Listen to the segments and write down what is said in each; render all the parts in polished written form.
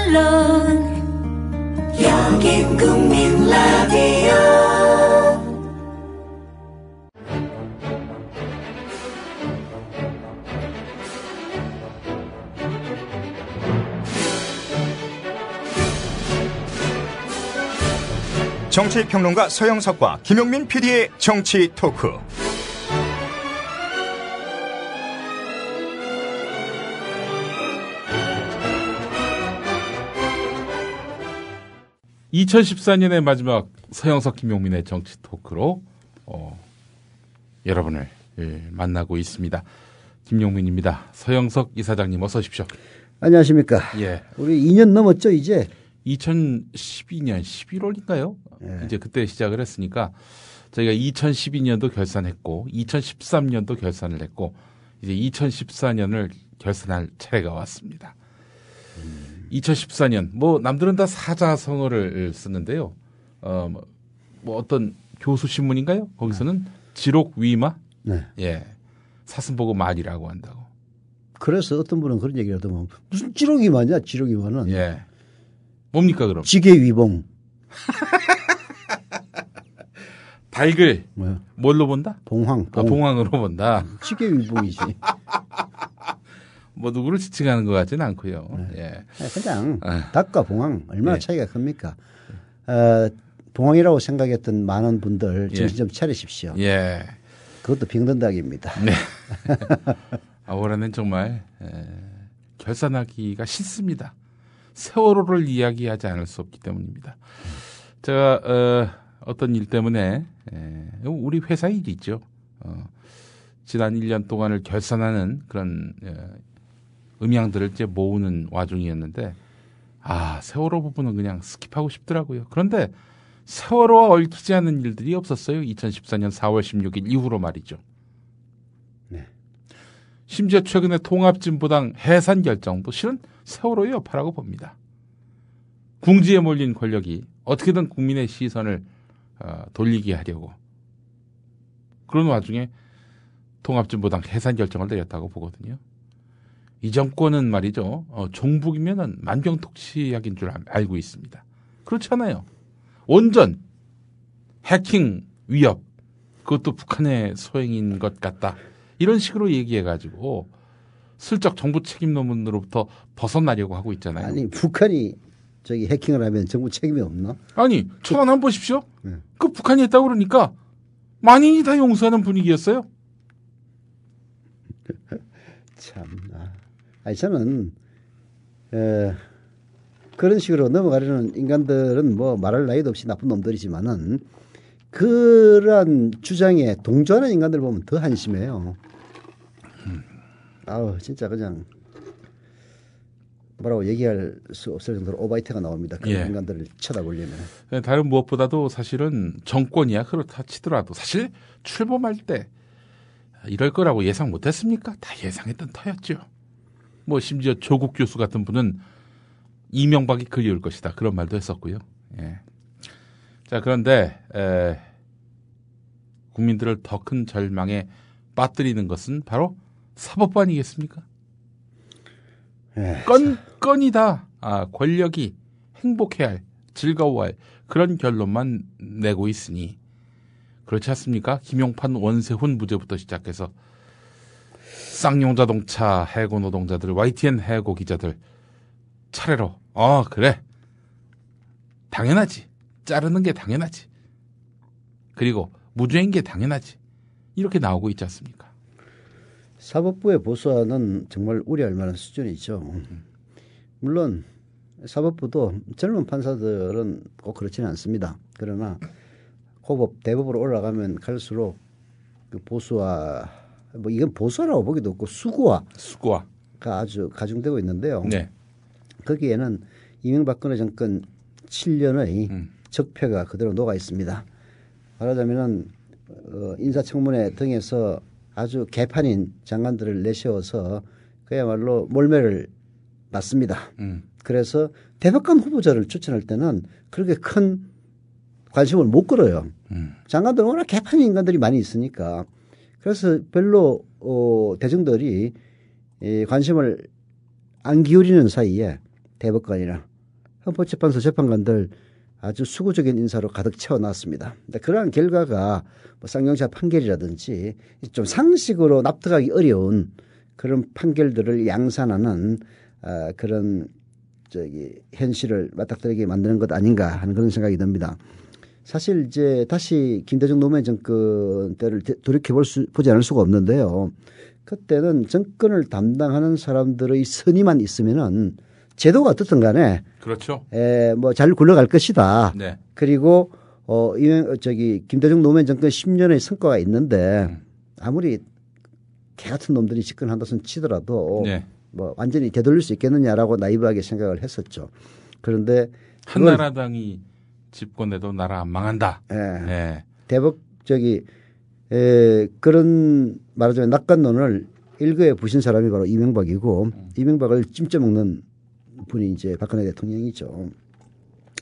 물론 여긴 국민 라디오. 정치평론가 서영석과 김용민 PD의 정치 토크. (2014년의) 마지막 서영석 김용민의 정치 토크로 여러분을 만나고 있습니다. 김용민입니다. 서영석 이사장님 어서 오십시오. 안녕하십니까. 예. 우리 2년 넘었죠 이제. 2012년 11월인가요? 예. 이제 그때 시작을 했으니까 저희가 2012년도 결산했고 2013년도 결산을 했고 이제 2014년을 결산할 차례가 왔습니다. 2014년 뭐 남들은 다 사자성어를 쓰는데요. 뭐 어떤 교수 신문인가요? 거기서는 지록 위마, 네. 예, 사슴 보고 말이라고 한다고. 그래서 어떤 분은 그런 얘기를 하더만 무슨 지록이마냐 지록이마는. 예. 뭡니까 그럼? 지게위봉. 닭을 뭐야? 뭘로 본다? 봉황. 봉황으로 본다. 지게위봉이지. 뭐 누구를 지칭하는 것 같지는 않고요. 네. 예. 그냥 닭과 봉황 얼마나 예. 차이가 큽니까? 봉황이라고 생각했던 많은 분들 정신 좀 차리십시오. 예. 그것도 병든닭입니다. 네. 올해는 정말 결산하기가 싫습니다. 세월호를 이야기하지 않을 수 없기 때문입니다. 제가 어떤 일 때문에 우리 회사 일이죠. 지난 1년 동안을 결산하는 그런 음향들을 이제 모으는 와중이었는데 세월호 부분은 그냥 스킵하고 싶더라고요. 그런데 세월호와 얽히지 않는 일들이 없었어요. 2014년 4월 16일 이후로 말이죠. 네. 심지어 최근에 통합진보당 해산 결정도 실은 세월호의 여파라고 봅니다. 궁지에 몰린 권력이 어떻게든 국민의 시선을 돌리게 하려고 그런 와중에 통합진보당 해산 결정을 내렸다고 보거든요. 이 정권은 말이죠. 종북이면은 만병통치약인 줄 알고 있습니다. 그렇지 않아요. 온전 해킹 위협 그것도 북한의 소행인 것 같다. 이런 식으로 얘기해가지고 슬쩍 정부 책임 논문으로부터 벗어나려고 하고 있잖아요. 아니 북한이 저기 해킹을 하면 정부 책임이 없나? 아니 천안 한번 보십시오. 네. 그 북한이 했다고 그러니까 만인이 다 용서하는 분위기였어요. 참나. 아니 저는 그런 식으로 넘어가려는 인간들은 뭐 말할 나위도 없이 나쁜 놈들이지만은 그러한 주장에 동조하는 인간들 보면 더 한심해요. 아우 진짜 그냥 뭐라고 얘기할 수 없을 정도로 오바이트가 나옵니다. 그런 인간들을 쳐다보려면. 다른 무엇보다도 사실은 정권이야 그렇다 치더라도 사실 출범할 때 이럴 거라고 예상 못했습니까? 다 예상했던 터였죠. 뭐 심지어 조국 교수 같은 분은 이명박이 그리울 것이다 그런 말도 했었고요. 예. 자 그런데 국민들을 더 큰 절망에 빠뜨리는 것은 바로 사법부 아니겠습니까? 건이다. 권력이 행복해할, 즐거워할 그런 결론만 내고 있으니 그렇지 않습니까? 김용판 원세훈 무죄부터 시작해서 쌍용자동차 해고 노동자들, YTN 해고 기자들 차례로 그래 당연하지. 자르는 게 당연하지. 그리고 무죄인 게 당연하지. 이렇게 나오고 있지 않습니까? 사법부의 보수화는 정말 우려할 만한 수준이죠. 물론 사법부도 젊은 판사들은 꼭 그렇지는 않습니다. 그러나 고법, 대법으로 올라가면 갈수록 그 보수화, 뭐 이건 보수화라고 보기도 없고 수구화가 아주 가중되고 있는데요. 네. 거기에는 이명박근혜 정권 7년의 적폐가 그대로 녹아 있습니다. 말하자면은 인사청문회 등에서 아주 개판인 장관들을 내세워서 그야말로 몰매를 맞습니다. 그래서 대법관 후보자를 추천할 때는 그렇게 큰 관심을 못 끌어요. 장관들은 워낙 개판인 인간들이 많이 있으니까. 그래서 별로 대중들이 관심을 안 기울이는 사이에 대법관이나 헌법재판소 재판관들 아주 수구적인 인사로 가득 채워놨습니다. 근데 그러한 결과가 뭐 쌍용차 판결이라든지 좀 상식으로 납득하기 어려운 그런 판결들을 양산하는 그런 현실을 맞닥뜨리게 만드는 것 아닌가 하는 그런 생각이 듭니다. 사실 이제 다시 김대중 노무현 정권 때를 보지 않을 수가 없는데요. 그때는 정권을 담당하는 사람들의 선의만 있으면은 제도가 어떻든 간에 그렇죠. 뭐 잘 굴러갈 것이다. 네. 그리고 김대중 노무현 정권 10년의 성과가 있는데 아무리 개 같은 놈들이 집권한다 손 치더라도 네. 뭐 완전히 되돌릴 수 있겠느냐라고 나이브하게 생각을 했었죠. 그런데 한나라당이 집권해도 나라 안 망한다. 네. 대북 그런 말하자면 낙관론을 일거에 부신 사람이 바로 이명박이고 이명박을 찜쪄먹는 분이 이제 박근혜 대통령이죠.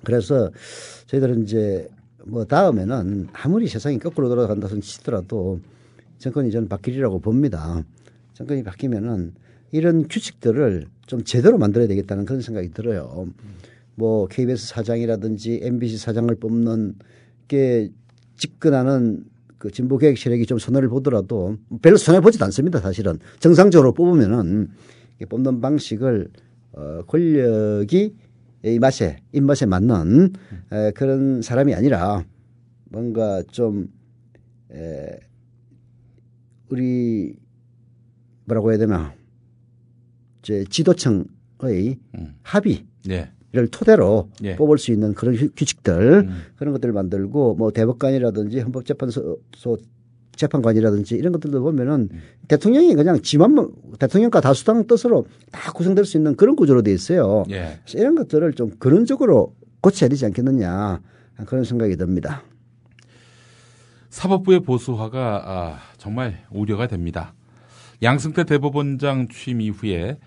그래서 저희들은 이제 뭐 다음에는 아무리 세상이 거꾸로 돌아간다 손 치더라도 정권이 저는 바뀌리라고 봅니다. 정권이 바뀌면은 이런 규칙들을 좀 제대로 만들어야 되겠다는 그런 생각이 들어요. 뭐 KBS 사장이라든지 MBC 사장을 뽑는 게 집권하는 그 진보 개혁 세력이 좀 손해를 보더라도 별로 손해 보지도 않습니다. 사실은 정상적으로 뽑으면은 뽑는 방식을 권력이 입맛에 맞는 그런 사람이 아니라 뭔가 좀 우리 뭐라고 해야 되나 이제 지도층의 합의를 토대로 뽑을 수 있는 그런 규칙들 그런 것들을 만들고 뭐 대법관이라든지 헌법재판소 재판관이라든지 이런 것들도 보면은 대통령이 그냥 대통령과 다수당 뜻으로 다 구성될 수 있는 그런 구조로 돼 있어요. 예. 그래서 이런 것들을 좀 근원적으로 고쳐야 되지 않겠느냐 그런 생각이 듭니다. 사법부의 보수화가 정말 우려가 됩니다. 양승태 대법원장 취임 이후에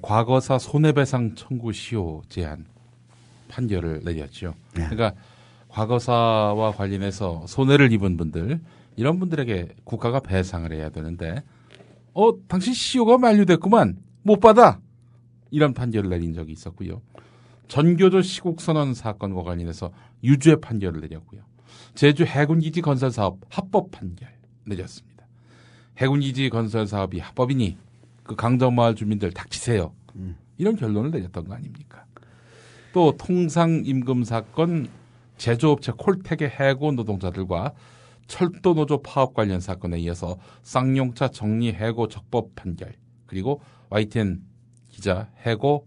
과거사 손해배상 청구 시효 제한 판결을 내렸죠. 네. 그러니까 과거사와 관련해서 손해를 입은 분들 이런 분들에게 국가가 배상을 해야 되는데 당신 시효가 만료됐구만 못 받아 이런 판결을 내린 적이 있었고요. 전교조 시국선언 사건과 관련해서 유죄 판결을 내렸고요. 제주 해군기지 건설 사업 합법 판결 내렸습니다. 해군기지 건설 사업이 합법이니 그 강정마을 주민들 닥치세요. 이런 결론을 내렸던 거 아닙니까? 또 통상임금 사건 제조업체 콜텍의 해고 노동자들과 철도노조 파업 관련 사건에 이어서 쌍용차 정리 해고 적법 판결 그리고 YTN 기자 해고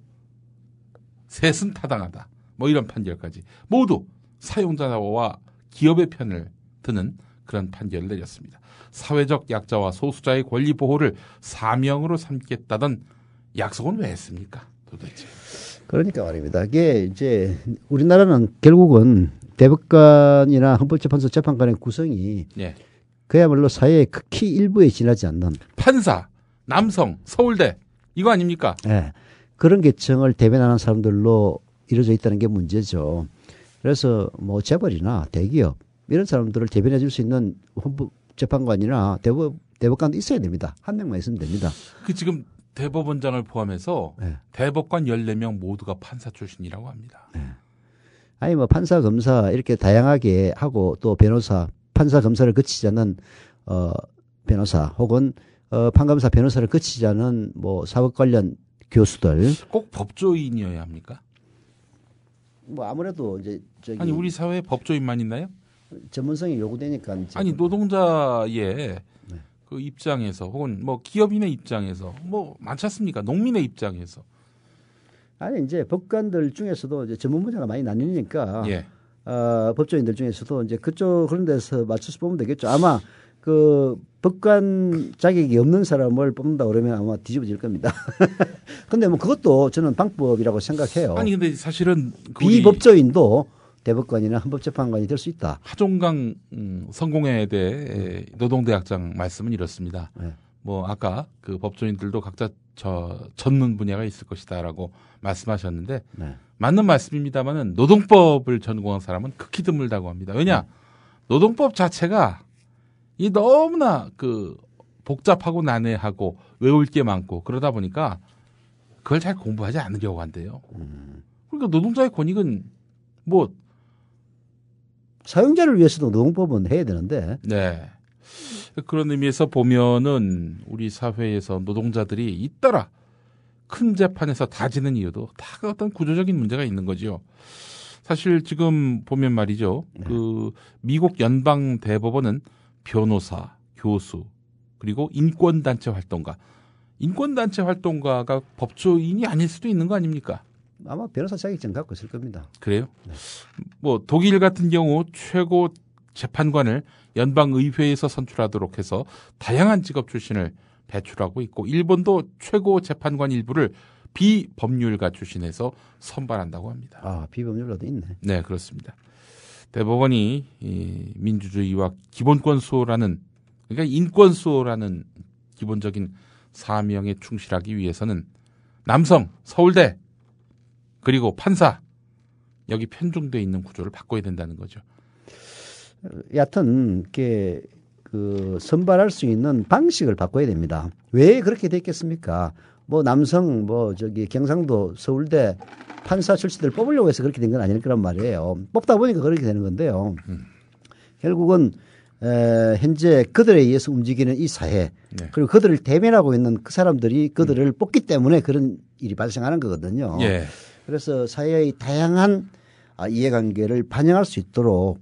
셋은 타당하다 뭐 이런 판결까지 모두 사용자와 기업의 편을 드는 그런 판결을 내렸습니다. 사회적 약자와 소수자의 권리 보호를 사명으로 삼겠다던 약속은 왜 했습니까? 도대체. 그러니까 말입니다. 이게 이제 우리나라는 결국은 대법관이나 헌법재판소 재판관의 구성이 그야말로 사회의 극히 일부에 지나지 않는 판사, 남성, 서울대 이거 아닙니까? 네. 그런 계층을 대변하는 사람들로 이루어져 있다는 게 문제죠. 그래서 뭐 재벌이나 대기업 이런 사람들을 대변해 줄 수 있는 헌법재판관이나 대법관도 있어야 됩니다. 한 명만 있으면 됩니다. 그 지금 대법원장을 포함해서 대법관 14명 모두가 판사 출신이라고 합니다. 아니 뭐 판사 검사 이렇게 다양하게 하고 또 변호사 판사 검사를 거치지 않는 변호사 혹은 판검사 변호사를 거치지 않은 뭐 사법 관련 교수들 꼭 법조인이어야 합니까? 뭐 아무래도 이제 아니 우리 사회에 법조인만 있나요? 전문성이 요구되니까 아니 노동자의 그 입장에서 혹은 뭐 기업인의 입장에서 뭐 많지 않습니까? 농민의 입장에서 아니 이제 법관들 중에서도 이제 전문 분야가 많이 나뉘니까 법조인들 중에서도 이제 그쪽 그런 데서 맞춰서 뽑으면 되겠죠. 아마 그 법관 자격이 없는 사람을 뽑는다 그러면 아마 뒤집어질 겁니다. 근데 뭐 그것도 저는 방법이라고 생각해요. 아니 근데 사실은 비법조인도 대법관이나 헌법재판관이 될 수 있다. 하종강 성공회대 노동대학장 말씀은 이렇습니다. 뭐 아까 그 법조인들도 각자 전문 분야가 있을 것이다라고 말씀하셨는데 맞는 말씀입니다만은 노동법을 전공한 사람은 극히 드물다고 합니다. 왜냐 노동법 자체가 이 너무나 그 복잡하고 난해하고 외울 게 많고 그러다 보니까 그걸 잘 공부하지 않으려고 한대요. 그러니까 노동자의 권익은 뭐 사용자를 위해서도 노동법은 해야 되는데 네. 그런 의미에서 보면은 우리 사회에서 노동자들이 잇따라 큰 재판에서 다 지는 이유도 다 어떤 구조적인 문제가 있는 거죠. 사실 지금 보면 말이죠. 그 미국 연방 대법원은 변호사, 교수, 그리고 인권단체 활동가가 법조인이 아닐 수도 있는 거 아닙니까? 아마 변호사 자격증 갖고 있을 겁니다. 그래요? 뭐 독일 같은 경우 최고 재판관을 연방의회에서 선출하도록 해서 다양한 직업 출신을 배출하고 있고 일본도 최고 재판관 일부를 비법률가 출신에서 선발한다고 합니다. 아, 비법률가도 있네. 네, 그렇습니다. 대법원이 이 민주주의와 기본권 수호라는 그러니까 인권 수호라는 기본적인 사명에 충실하기 위해서는 남성, 서울대 그리고 판사 여기 편중돼 있는 구조를 바꿔야 된다는 거죠. 여하튼 그 선발할 수 있는 방식을 바꿔야 됩니다. 왜 그렇게 됐겠습니까? 뭐 남성 경상도 서울대 판사 출신들 뽑으려고 해서 그렇게 된 건 아닐 거란 말이에요. 뽑다 보니까 그렇게 되는 건데요. 결국은 현재 그들에 의해서 움직이는 이 사회 네. 그리고 그들을 대면하고 있는 그 사람들이 그들을 뽑기 때문에 그런 일이 발생하는 거거든요. 예. 그래서 사회의 다양한 이해관계를 반영할 수 있도록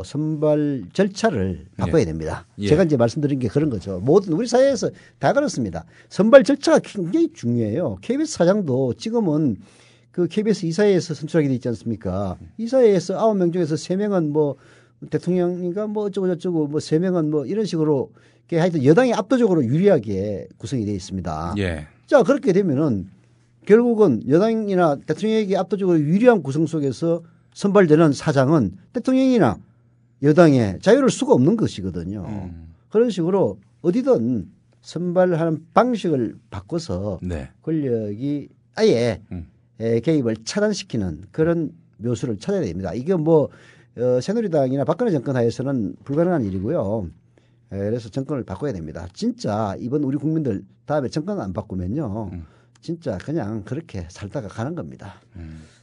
선발 절차를 바꿔야 됩니다. 예. 제가 이제 말씀드린 게 그런 거죠. 모든 우리 사회에서 다 그렇습니다. 선발 절차가 굉장히 중요해요. KBS 사장도 지금은 그 KBS 이사회에서 선출하게 돼 있지 않습니까? 이사회에서 9명 중에서 3명은 뭐 대통령인가 뭐 어쩌고저쩌고 뭐 3명은 뭐 이런 식으로 하여튼 여당이 압도적으로 유리하게 구성이 되어 있습니다. 예. 자, 그렇게 되면은 결국은 여당이나 대통령에게 압도적으로 유리한 구성 속에서 선발되는 사장은 대통령이나 여당에 자유를 수가 없는 것이거든요. 그런 식으로 어디든 선발하는 방식을 바꿔서 네. 권력이 아예 개입을 차단시키는 그런 묘수를 찾아야 됩니다. 이게 뭐 새누리당이나 박근혜 정권 하에서는 불가능한 일이고요. 그래서 정권을 바꿔야 됩니다. 진짜 이번 우리 국민들 다음에 정권 안 바꾸면요. 진짜 그냥 그렇게 살다가 가는 겁니다.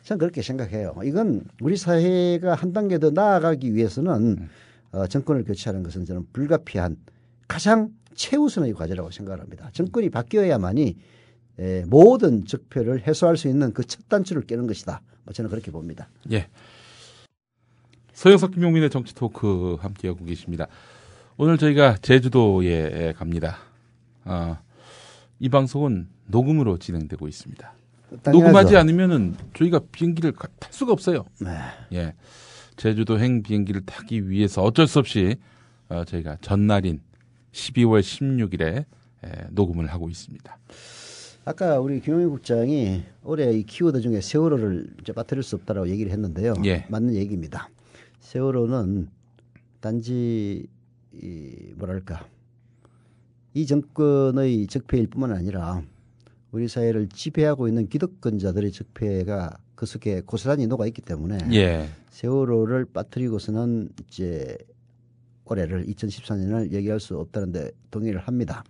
저는 그렇게 생각해요. 이건 우리 사회가 한 단계 더 나아가기 위해서는 정권을 교체하는 것은 저는 불가피한 가장 최우선의 과제라고 생각합니다. 정권이 바뀌어야만이 모든 적폐를 해소할 수 있는 그 첫 단추를 깨는 것이다. 저는 그렇게 봅니다. 예. 서영석 김용민의 정치 토크 함께하고 계십니다. 오늘 저희가 제주도에 갑니다. 이 방송은 녹음으로 진행되고 있습니다. 당연하죠. 녹음하지 않으면은 저희가 비행기를 탈 수가 없어요. 네. 예. 제주도행 비행기를 타기 위해서 어쩔 수 없이 저희가 전날인 12월 16일에 녹음을 하고 있습니다. 아까 우리 김용민 국장이 올해 이 키워드 중에 세월호를 이제 빠뜨릴 수 없다라고 얘기를 했는데요. 예. 맞는 얘기입니다. 세월호는 단지 뭐랄까 이 정권의 적폐일 뿐만 아니라 우리 사회를 지배하고 있는 기득권자들의 적폐가 그 속에 고스란히 녹아 있기 때문에 예. 세월호를 빠뜨리고서는 이제 올해를 2014년을 얘기할 수 없다는데 동의를 합니다.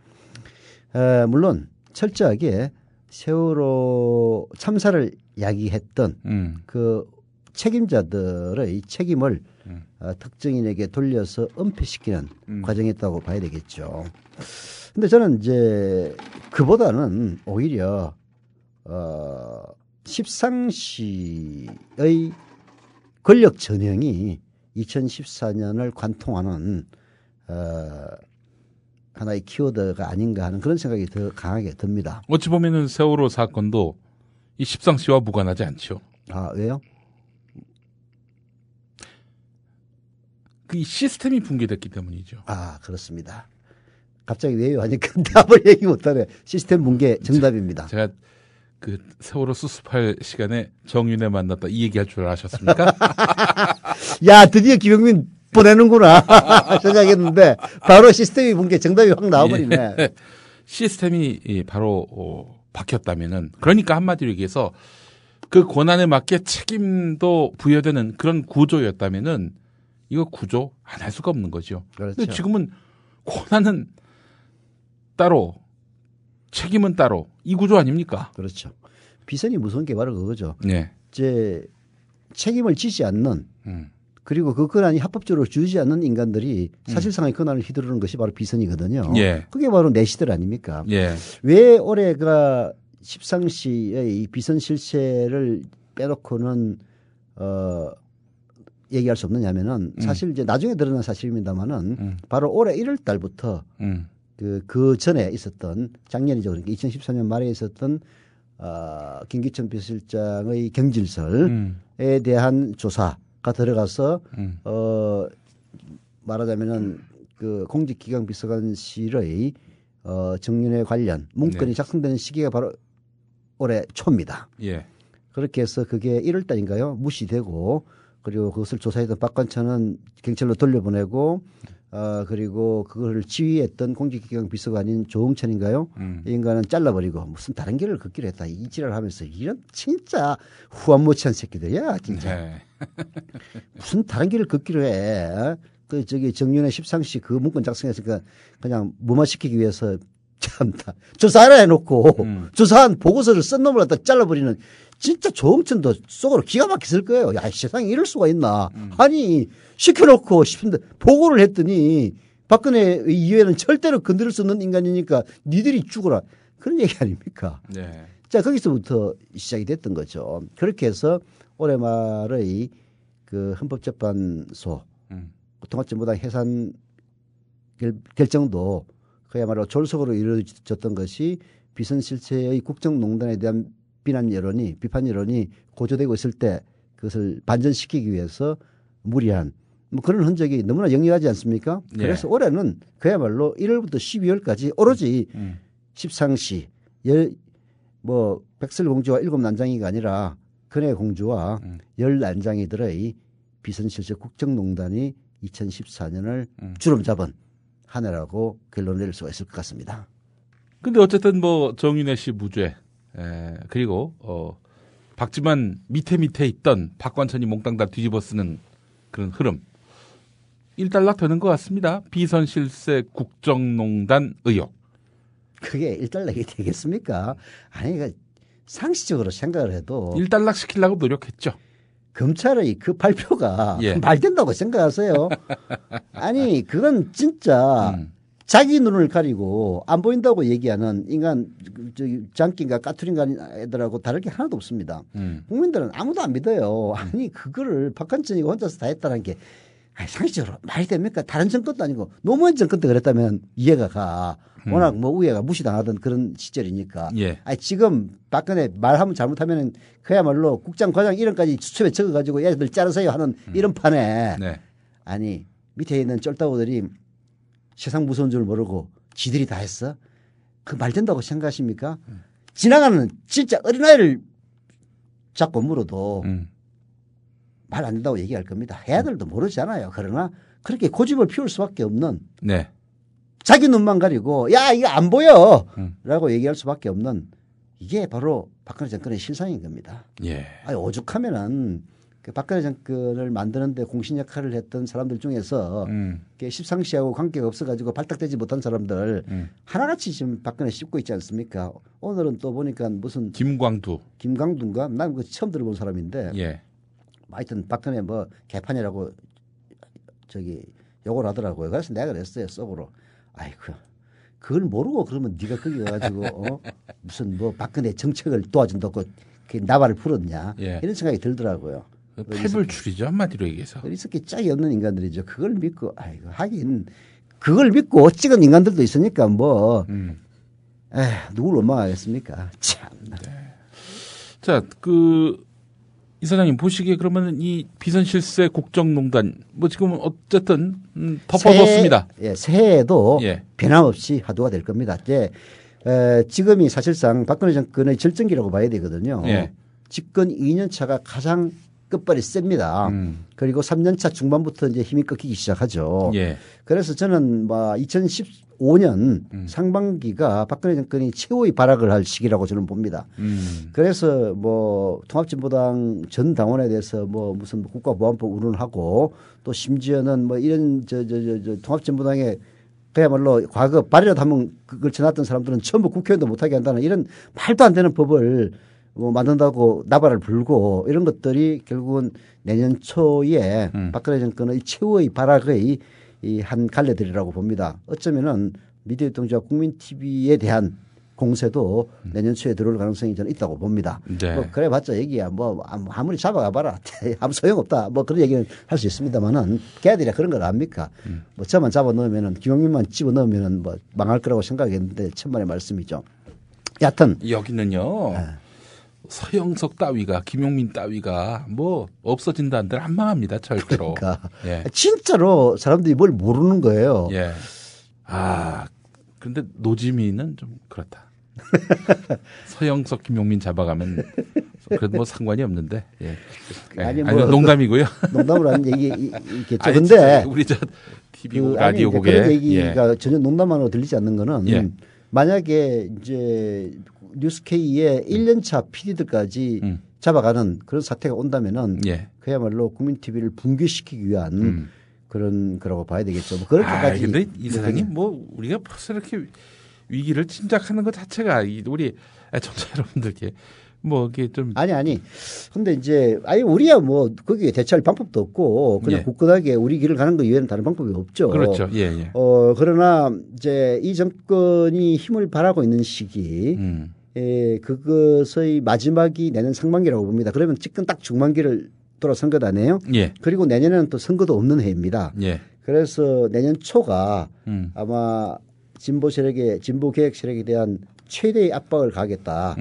물론 철저하게 세월호 참사를 야기했던 그 책임자들의 책임을 특정인에게 돌려서 은폐시키는 과정이었다고 봐야 되겠죠. 근데 저는 이제 그보다는 오히려 십상시의 권력 전형이 2014년을 관통하는 하나의 키워드가 아닌가 하는 그런 생각이 더 강하게 듭니다. 어찌 보면은 세월호 사건도 이 십상시와 무관하지 않죠. 아, 왜요? 그 시스템이 붕괴됐기 때문이죠. 아, 그렇습니다. 갑자기 왜요? 하니까 답을 얘기 못하네. 시스템 붕괴 정답입니다. 제가 그 세월호 수습할 시간에 정윤회 만났다 이 얘기할 줄 아셨습니까? 야, 드디어 김용민 보내는구나 생각했는데 바로 시스템이 붕괴 정답이 확 나와버리네. 예. 시스템이 바로 바뀌었다면은 그러니까 한마디로 얘기해서 그 권한에 맞게 책임도 부여되는 그런 구조였다면은 이거 구조 안 할 수가 없는 거죠. 그렇죠. 근데 지금은 권한은 따로 책임은 따로 이 구조 아닙니까? 그렇죠. 비선이 무서운 게 바로 그거죠. 예. 이제 책임을 지지 않는 음. 그리고 그 권한이 합법적으로 주지 않는 인간들이 사실상의 권한을 휘두르는 것이 바로 비선이거든요. 예. 그게 바로 내 시들 아닙니까? 예. 왜 올해가 십상시의 비선 실세를 빼놓고는 얘기할 수 없느냐면은 사실 이제 나중에 드러난 사실입니다만은 바로 올해 1월 달부터 그 전에 있었던 작년이죠. 그러니까 2014년 말에 있었던 김기천 비서실장의 경질설에 대한 조사가 들어가서 말하자면은 그 공직기강 비서관실의 정윤회 관련 문건이 네. 작성되는 시기가 바로 올해 초입니다. 예. 그렇게 해서 그게 1월 달인가요? 무시되고 그리고 그것을 조사했던 박관천은 경찰로 돌려보내고 그리고 그걸 지휘했던 공직기강 비서관인 조홍천인가요? 이 인간은 잘라버리고 무슨 다른 길을 걷기로 했다. 이 지랄을 하면서 이런 진짜 후한무치한 새끼들이야 진짜. 네. 무슨 다른 길을 걷기로 해. 그 저기 정윤회 십상시 그 문건 작성했으니까 그냥 무마시키기 위해서 참다 조사하라 해놓고 조사한 보고서를 쓴 놈을 갖다 잘라버리는 진짜 조홍천도 속으로 기가 막혔을 거예요. 야, 세상에 이럴 수가 있나. 아니 시켜놓고 싶은데 보고를 했더니 박근혜 이후에는 절대로 건드릴 수 없는 인간이니까 니들이 죽어라. 그런 얘기 아닙니까? 네. 자, 거기서부터 시작이 됐던 거죠. 그렇게 해서 올해 말의 그 헌법재판소 통합진보당 해산 결정도 그야말로 졸속으로 이루어졌던 것이 비선실세의 국정농단에 대한 비판 여론이 고조되고 있을 때 그것을 반전시키기 위해서 무리한 뭐 그런 흔적이 너무나 역력하지 않습니까? 네. 그래서 올해는 그야말로 1월부터 12월까지 오로지 십상시 뭐 백설공주와 7난장이가 아니라 근혜공주와 10난장이들의 비선실세 국정농단이 2014년을 주름 잡은 한 해라고 결론을 내릴 수가 있을 것 같습니다. 근데 어쨌든 뭐 정윤회 씨 무죄 그리고 박지만 밑에 있던 박관천이 몽땅 다 뒤집어 쓰는 그런 흐름 일단락 되는 것 같습니다. 비선실세 국정농단 의혹. 그게 일단락이 되겠습니까? 아니 그러니까 상식적으로 생각을 해도 일단락 시키려고 노력했죠. 검찰의 그 발표가 예. 말 된다고 생각하세요? 아니 그건 진짜 자기 눈을 가리고 안 보인다고 얘기하는 인간 장기인가 까투린가 애들하고 다를 게 하나도 없습니다. 국민들은 아무도 안 믿어요. 아니 그거를 박한천이 혼자서 다 했다는 게 아니, 상식적으로 말이 됩니까? 다른 정권도 아니고 노무현 정권 때 그랬다면 이해가 가. 워낙 뭐 우애가 무시당하던 그런 시절이니까. 예. 아니 지금 박근혜 말하면 잘못하면은 그야말로 국장과장 이름까지 수첩에 적어가지고 얘들 자르세요 하는 이런 판에 네. 아니 밑에 있는 쫄따구들이 세상 무서운 줄 모르고 지들이 다 했어? 그 말 된다고 생각하십니까? 지나가는 진짜 어린아이를 잡고 물어도 말 안 된다고 얘기할 겁니다. 애들도 모르잖아요. 그러나 그렇게 고집을 피울 수밖에 없는 네. 자기 눈만 가리고 야 이거 안 보여 라고 얘기할 수밖에 없는 이게 바로 박근혜 정권의 실상인 겁니다. 예. 아니, 오죽하면은 그 박근혜 정권을 만드는데 공신 역할을 했던 사람들 중에서 십상시하고 관계가 없어가지고 발탁되지 못한 사람들 하나같이 지금 박근혜 씹고 있지 않습니까? 오늘은 또 보니까 무슨 김광두인가? 난 그 처음 들어본 사람인데 예. 하여튼 박근혜 뭐 개판이라고 저기 욕을 하더라고요. 그래서 내가 그랬어요. 속으로. 아이고 그걸 모르고 그러면 네가 거기 가가지고 무슨 뭐 박근혜 정책을 도와준다고 나발을 풀었냐 예. 이런 생각이 들더라고요. 패불출이죠 한마디로 얘기해서. 이렇게 짝이 없는 인간들이죠. 그걸 믿고 아이고 하긴 그걸 믿고 찍은 인간들도 있으니까 뭐 누굴 원망하겠습니까? 참. 네. 자, 이사장님 보시기에 그러면 이 비선실세 국정농단 뭐 지금 어쨌든 덮어뒀습니다. 새해에도 예. 변함없이 화두가 될 겁니다. 이제 지금이 사실상 박근혜 정권의 절정기라고 봐야 되거든요. 예. 집권 2년 차가 가장 끝발이 셉니다. 그리고 3년 차 중반부터 이제 힘이 꺾이기 시작하죠. 예. 그래서 저는 뭐 2015년 상반기가 박근혜 정권이 최후의 발악을 할 시기라고 저는 봅니다. 그래서 뭐 통합진보당 전 당원에 대해서 뭐 무슨 국가보안법 운운하고 또 심지어는 뭐 이런 통합진보당의 그야말로 과거 발이라도 한번 걸쳐놨던 사람들은 전부 국회의원도 못하게 한다는 이런 말도 안 되는 법을 뭐 만든다고 나발을 불고 이런 것들이 결국은 내년 초에 박근혜 정권의 최후의 발악의 이 한 갈래들이라고 봅니다. 어쩌면은 미디어 유통주와 국민 TV에 대한 공세도 내년 초에 들어올 가능성이 저는 있다고 봅니다. 네. 뭐 그래봤자 얘기야. 뭐 아무리 잡아가봐라. 아무 소용없다. 뭐 그런 얘기는 할 수 있습니다만은 걔들이 그런 걸 압니까? 뭐 저만 잡아 넣으면은 김용민만 집어 넣으면은 뭐 망할 거라고 생각했는데 천만의 말씀이죠. 여하튼 여기는요. 네. 서영석 따위가 김용민 따위가 뭐 없어진다는데 안 망합니다. 절대로. 그러니까 예. 진짜로 사람들이 뭘 모르는 거예요. 예. 아 근데 노지미는 좀 그렇다. 서영석 김용민 잡아가면 그래도 뭐 상관이 없는데. 예. 아니, 아니, 뭐 농담이고요. 농담으로 하는 얘기겠죠. 아니, 근데 진짜 우리 저 TV 아니, 라디오국에 그런 얘기가 전혀 농담만으로 들리지 않는 거는 예. 만약에 이제 뉴스K의 1년차 PD들까지 잡아가는 그런 사태가 온다면은 예. 그야말로 국민 TV를 붕괴시키기 위한 그런 거라고 봐야 되겠죠. 뭐 그렇게까지. 근데 이 세상이 뭐 우리가 벌써 이렇게 위기를 짐작하는 것 자체가 우리 청취자 여러분들께 뭐 이게 좀 아니. 근데 이제 우리야 뭐 거기에 대처할 방법도 없고 그냥 예. 굳건하게 우리 길을 가는 거 이외에는 다른 방법이 없죠. 그렇죠. 예, 예. 그러나 이제 이 정권이 힘을 발하고 있는 시기 그것의 마지막이 내년 상반기라고 봅니다. 그러면 지금 딱 중반기를 돌아선 것 아니에요? 예. 그리고 내년에는 또 선거도 없는 해입니다. 예. 그래서 내년 초가 아마 진보 개혁 세력에 대한 최대의 압박을 가하겠다.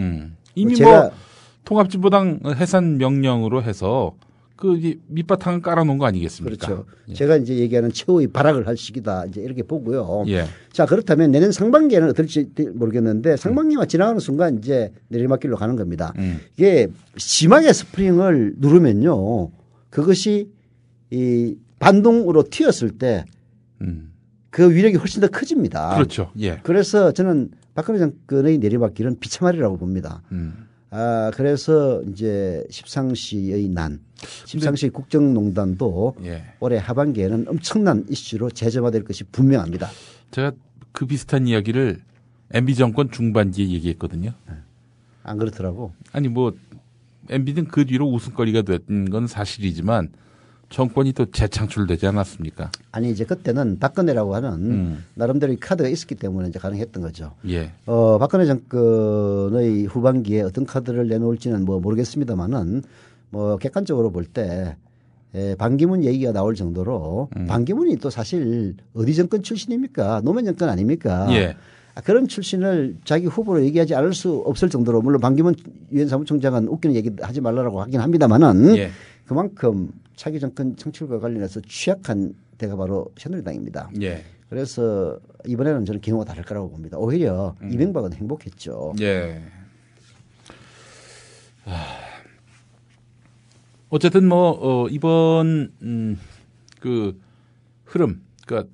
이미 제가 뭐 통합진보당 해산 명령으로 해서 그 밑바탕을 깔아놓은 거 아니겠습니까? 그렇죠. 예. 제가 이제 얘기하는 최후의 발악을 할 시기다. 이제 이렇게 보고요. 예. 자, 그렇다면 내년 상반기에는 어떨지 모르겠는데 상반기만 지나가는 순간 이제 내리막길로 가는 겁니다. 이게 심하게 스프링을 누르면요. 그것이 이 반동으로 튀었을 때 그 위력이 훨씬 더 커집니다. 그렇죠. 예. 그래서 저는 박근혜 정권의 내리막길은 비참하리라고 봅니다. 그래서 이제 십상시의 십상시 국정농단도 예. 올해 하반기에는 엄청난 이슈로 재점화될 것이 분명합니다. 제가 그 비슷한 이야기를 MB 정권 중반기에 얘기했거든요. 안 그렇더라고. 아니 뭐 MB는 그 뒤로 웃음거리가 된 건 사실이지만 정권이 또 재창출되지 않았습니까? 아니 이제 그때는 박근혜라고 하는 나름대로의 카드가 있었기 때문에 이제 가능했던 거죠. 예. 박근혜 정권의 후반기에 어떤 카드를 내놓을지는 뭐 모르겠습니다만은 뭐 객관적으로 볼 때 반기문 얘기가 나올 정도로 반기문이 또 사실 어디 정권 출신입니까? 노무현 정권 아닙니까? 예. 그런 출신을 자기 후보로 얘기하지 않을 수 없을 정도로 물론 반기문 유엔 사무총장은 웃기는 얘기 하지 말라고 하긴 합니다만은 예. 그만큼 차기 정권 창출과 관련해서 취약한 데가 바로 새누리당입니다. 예. 그래서 이번에는 저는 경우가 다를 거라고 봅니다. 오히려 이명박은 행복했죠. 예. 어쨌든 뭐 이번 그 흐름, 그러니까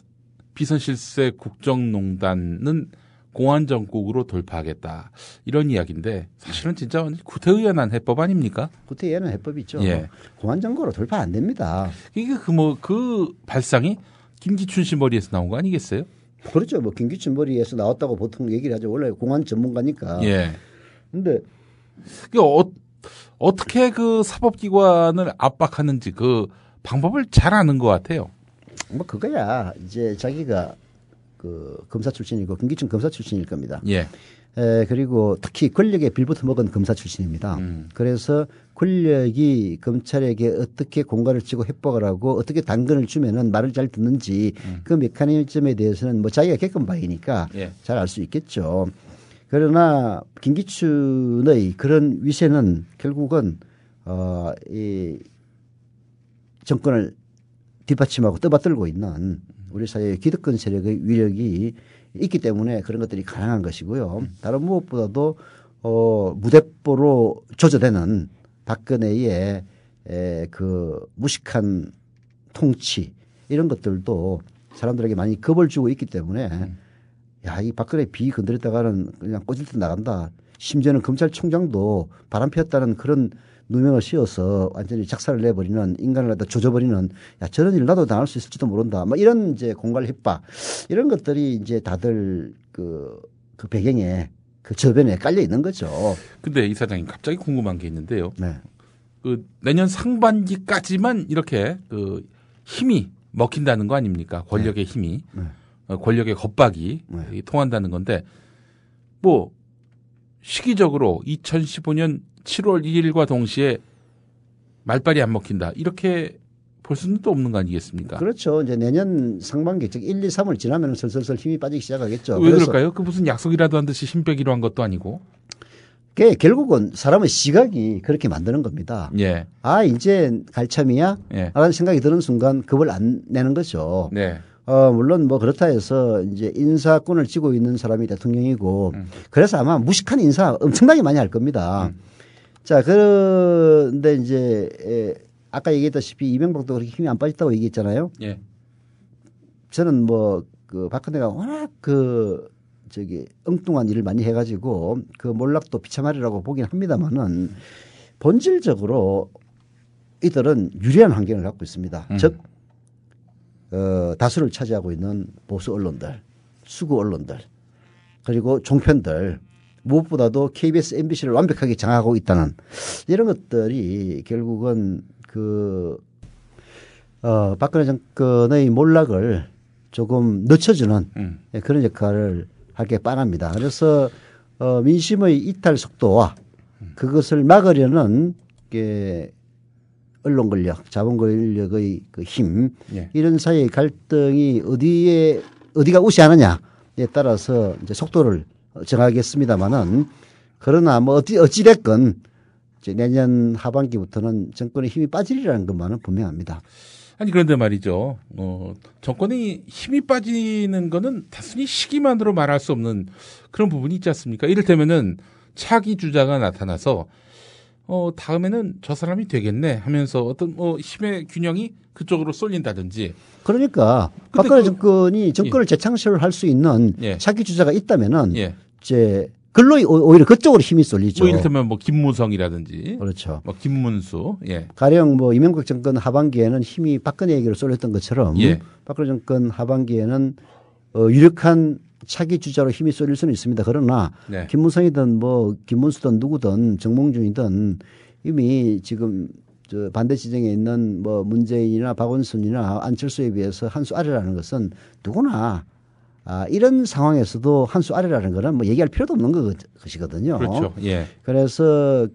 비선실세 국정농단은 공안정국으로 돌파하겠다 이런 이야기인데 사실은 진짜 구태의연한 해법 아닙니까? 구태의연한 해법이죠. 예. 공안정국으로 돌파 안 됩니다. 이게 그 발상이 김기춘 씨 머리에서 나온 거 아니겠어요? 그렇죠. 뭐 김기춘 머리에서 나왔다고 보통 얘기를 하죠. 원래 공안 전문가니까. 예. 근데 어떻게 그 사법기관을 압박하는지 그 방법을 잘 아는 것 같아요. 뭐 그거야 이제 자기가 그 검사 출신이고 김기춘 검사 출신일 겁니다. 예. 그리고 특히 권력에 빌붙어 먹은 검사 출신입니다. 그래서 권력이 검찰에게 어떻게 공갈을 치고 협박을 하고 어떻게 당근을 주면은 말을 잘 듣는지 그 메커니즘에 대해서는 뭐 자기가 겪은 바이니까 예. 잘 알 수 있겠죠. 그러나 김기춘의 그런 위세는 결국은 이 정권을 뒷받침하고 떠받들고 있는 우리 사회의 기득권 세력의 위력이 있기 때문에 그런 것들이 가능한 것이고요. 다른 무엇보다도 무대뽀로 조져대는 박근혜의 그 무식한 통치 이런 것들도 사람들에게 많이 겁을 주고 있기 때문에 야, 이 박근혜 비 건드렸다가는 그냥 꼬질 듯 나간다. 심지어는 검찰총장도 바람 피웠다는 그런 누명을 씌워서 완전히 작사를 내버리는 인간을 갖다 조져버리는 야, 저런 일 나도 당할 수 있을지도 모른다. 뭐 이런 이제 공갈 협박 이런 것들이 이제 다들 그 배경에 그 저변에 깔려 있는 거죠. 근데 이사장님 갑자기 궁금한 게 있는데요. 네. 그 내년 상반기까지만 이렇게 그 힘이 먹힌다는 거 아닙니까? 권력의 힘이 권력의 겁박이 통한다는 건데 뭐 시기적으로 2015년 7월 2일과 동시에 말빨이 안 먹힌다 이렇게 볼 수는 또 없는 거 아니겠습니까? 그렇죠. 이제 내년 상반기 즉 1, 2, 3월 지나면 슬슬 힘이 빠지기 시작하겠죠. 왜 그럴까요? 그 무슨 약속이라도 한 듯이 힘 빼기로 한 것도 아니고. 그게 결국은 사람의 시각이 그렇게 만드는 겁니다. 예. 아 이제 갈참이야? 예. 라는 생각이 드는 순간 겁을 안 내는 거죠. 네. 물론 뭐 그렇다 해서 이제 인사권을 쥐고 있는 사람이 대통령이고 그래서 아마 무식한 인사 엄청나게 많이 할 겁니다. 자, 그런데 이제 아까 얘기했다시피 이명박도 그렇게 힘이 안 빠졌다고 얘기했잖아요. 예. 저는 뭐 그 박근혜가 워낙 엉뚱한 일을 많이 해가지고 그 몰락도 비참하리라고 보긴 합니다만은 본질적으로 이들은 유리한 환경을 갖고 있습니다. 즉 다수를 차지하고 있는 보수 언론들, 수구 언론들, 그리고 종편들, 무엇보다도 KBS, MBC를 완벽하게 장악하고 있다는 이런 것들이 결국은 박근혜 정권의 몰락을 조금 늦춰주는 그런 역할을 하게 뻔합니다. 그래서 민심의 이탈 속도와 그것을 막으려는 언론 권력, 자본 권력의 그 힘, 예. 이런 사이의 갈등이 어디가 우세하느냐에 따라서 이제 속도를 정하겠습니다만은 그러나 뭐 어찌됐건 이제 내년 하반기부터는 정권의 힘이 빠지리라는 것만은 분명합니다. 아니 그런데 말이죠. 정권이 힘이 빠지는 거는 단순히 시기만으로 말할 수 없는 그런 부분이 있지 않습니까? 이를테면은 차기 주자가 나타나서 다음에는 저 사람이 되겠네 하면서 어떤 힘의 균형이 그쪽으로 쏠린다든지. 그러니까 박근혜 정권이 정권을 재창출할 수 있는 차기 주자가 있다면은 이제 글로 오히려 그쪽으로 힘이 쏠리죠. 뭐 이를테면 뭐 김무성이라든지. 그렇죠. 뭐 김문수. 가령 뭐 이명박 정권 하반기에는 힘이 박근혜에게로 쏠렸던 것처럼 박근혜 정권 하반기에는 유력한 차기 주자로 힘이 쏠릴 수는 있습니다. 그러나 김무성이든 뭐 김문수든 누구든 정몽준이든 이미 지금 반대 지정에 있는 뭐 문재인이나 박원순이나 안철수에 비해서 한 수 아래라는 것은 누구나 이런 상황에서도 한 수 아래라는 거는 뭐 얘기할 필요도 없는 것이거든요. 그렇죠. 예. 그래서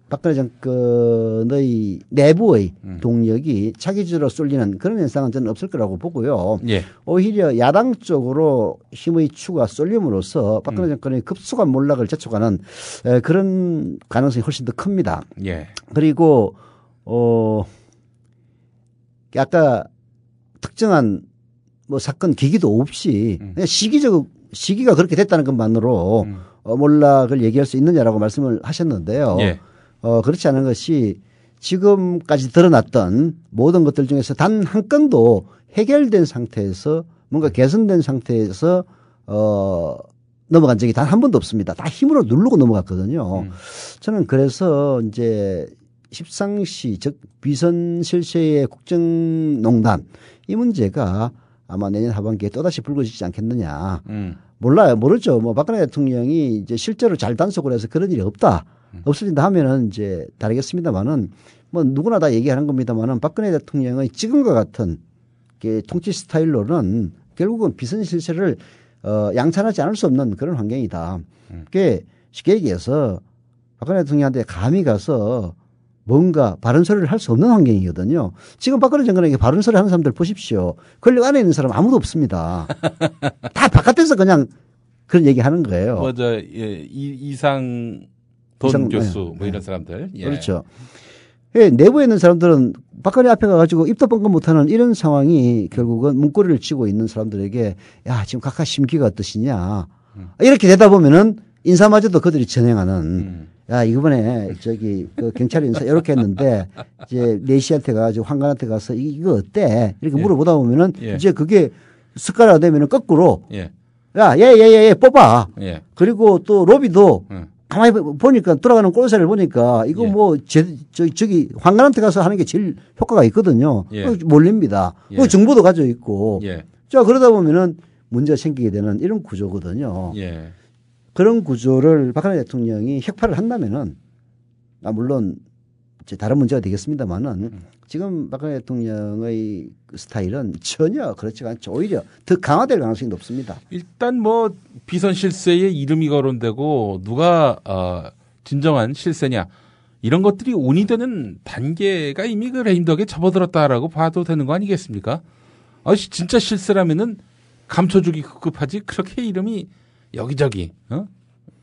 박근혜 정권의 내부의 동력이 차기주로 쏠리는 그런 현상은 저는 없을 거라고 보고요. 오히려 야당 쪽으로 힘의 추가 쏠림으로써 박근혜 정권의 급속한 몰락을 재촉하는 그런 가능성이 훨씬 더 큽니다. 그리고 아까 특정한 뭐 사건 계기도 없이 그냥 시기가 그렇게 됐다는 것만으로 몰락을 얘기할 수 있느냐라고 말씀을 하셨는데요. 그렇지 않은 것이 지금까지 드러났던 모든 것들 중에서 단 한 건도 해결된 상태에서 뭔가 개선된 상태에서 넘어간 적이 단 한 번도 없습니다. 다 힘으로 누르고 넘어갔거든요. 저는 그래서 이제 십상시 즉 비선 실세의 국정농단 이 문제가 아마 내년 하반기에 또다시 불거지지 않겠느냐. 모르죠. 뭐 박근혜 대통령이 이제 실제로 잘 단속을 해서 그런 일이 없어진다 하면은 이제 다르겠습니다만은 뭐 누구나 다 얘기하는 겁니다만은 박근혜 대통령의 지금과 같은 통치 스타일로는 결국은 비선 실세를 양산하지 않을 수 없는 그런 환경이다. 그게 쉽게 얘기해서 박근혜 대통령한테 감히 가서 뭔가 바른 소리를 할 수 없는 환경이거든요. 지금 박근혜 정권에게 바른 소리 하는 사람들 보십시오. 권력 안에 있는 사람 아무도 없습니다. 다 바깥에서 그냥 그런 얘기 하는 거예요. 이상 교수 뭐 이런 사람들. 그렇죠. 내부에 있는 사람들은 박근혜 앞에 가가지고 입도 뻥끗 못하는 이런 상황이 결국은 문고리를 쥐고 있는 사람들에게 야 지금 각하 심기가 어떠시냐 이렇게 되다 보면은 인사마저도 그들이 전행하는 야 이번에 그 경찰 인사 이렇게 했는데 이제 내시한테 가가지고 황관한테 가서 이거 어때 이렇게 물어보다 보면은 이제 그게 습관화가 되면은 거꾸로 야 얘 뽑아 그리고 또 로비도 가만히 보니까 돌아가는 꼴사를 보니까 이거 뭐 저기 황관한테 가서 하는 게 제일 효과가 있거든요. 몰립니다. 그 정보도 가지고 있고 자 그러다 보면은 문제가 생기게 되는 이런 구조거든요. 그런 구조를 박근혜 대통령이 혁파를 한다면은 물론 이제 다른 문제가 되겠습니다만은 지금 박근혜 대통령의 그 스타일은 전혀 그렇지가 않죠. 오히려 더 강화될 가능성이 높습니다. 일단 뭐 비선 실세에 이름이 거론되고 누가 진정한 실세냐 이런 것들이 운이 되는 단계가 이미 그 레임덕에 접어들었다라고 봐도 되는 거 아니겠습니까? 진짜 실세라면은 감춰주기 급급하지 그렇게 이름이 여기저기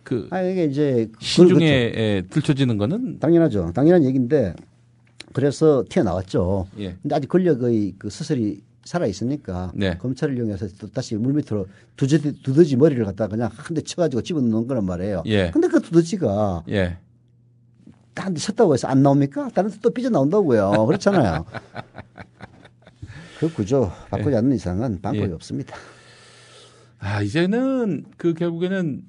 이게 이제 시중에 들춰지는 거는 당연하죠. 당연한 얘기인데 그래서 튀어나왔죠. 예. 근데 아직 권력의 그 수설이 살아 있으니까 네. 검찰을 이용해서 또 다시 물밑으로 두더지 머리를 갖다 그냥 한 대 쳐가지고 집어넣는 거란 말이에요. 예. 근데 그 두더지가 예. 딴 데 쳤다고 해서 안 나옵니까? 다른 데 또 삐져 나온다고요. 그렇잖아요. 그 구조 바꾸지 않는 이상은 방법이 없습니다. 이제는 결국에는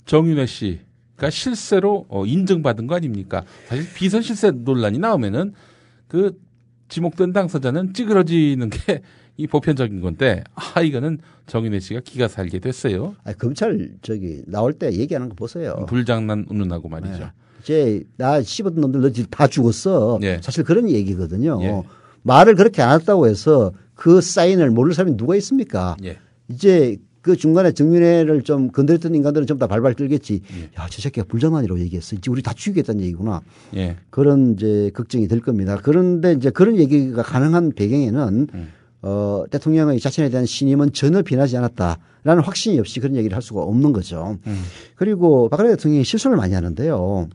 정윤회 씨가 실세로 인정받은 거 아닙니까? 사실 비선 실세 논란이 나오면은 그 지목된 당사자는 찌그러지는 게 이 보편적인 건데 이거는 정윤회 씨가 기가 살게 됐어요. 검찰 나올 때 얘기하는 거 보세요. 불장난 운운하고 말이죠. 나 씹었던 놈들 너 다 죽었어. 예. 사실 그런 얘기거든요. 예. 말을 그렇게 안 했다고 해서 그 사인을 모를 사람이 누가 있습니까? 예. 이제 그 중간에 정윤회를 좀 건드렸던 인간들은 좀 다 발발 끌겠지. 야, 저 새끼가 불장난이라고 얘기했어. 이제 우리 다 죽이겠다는 얘기구나. 예. 그런 이제 걱정이 될 겁니다. 그런데 이제 그런 얘기가 가능한 배경에는 대통령의 자신에 대한 신임은 전혀 변하지 않았다라는 확신이 없이 그런 얘기를 할 수가 없는 거죠. 그리고 박근혜 대통령이 실수를 많이 하는데요.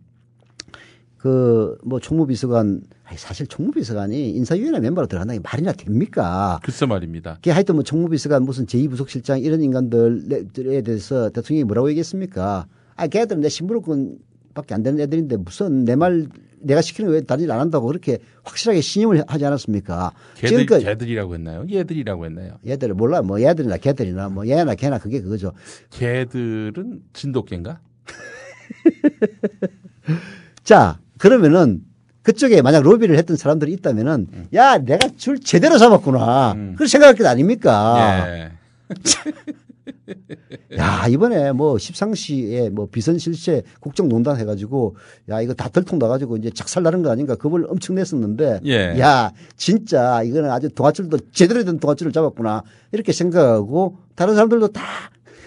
총무비서관, 사실 총무비서관이 인사위원회 멤버로 들어간다는 게 말이나 됩니까? 글쎄 말입니다. 그게 하여튼 총무비서관 무슨 제2부속실장 이런 인간들에 대해서 대통령이 뭐라고 얘기했습니까? 걔들은 내 신부로군밖에 안 되는 애들인데 무슨 내가 시키는 거 왜 다른 일 안 한다고 그렇게 확실하게 신임을 하지 않았습니까? 걔들이라고 했나요? 얘들이라고 했나요? 얘들 몰라. 얘들이나 걔들이나 얘나 걔나 그게 그거죠. 걔들은 진돗개인가? 자, 그러면은 그쪽에 만약 로비를 했던 사람들이 있다면은 야, 내가 줄 제대로 잡았구나. 그렇게 생각할 게 아닙니까? 예. 야, 이번에 십상시에 비선실세 국정농단 해가지고 야, 이거 다 들통 나가지고 이제 작살나는 거 아닌가 그걸 엄청 냈었는데 예. 야, 진짜 이거는 아주 동아줄도 제대로 된 동아줄을 잡았구나. 이렇게 생각하고 다른 사람들도 다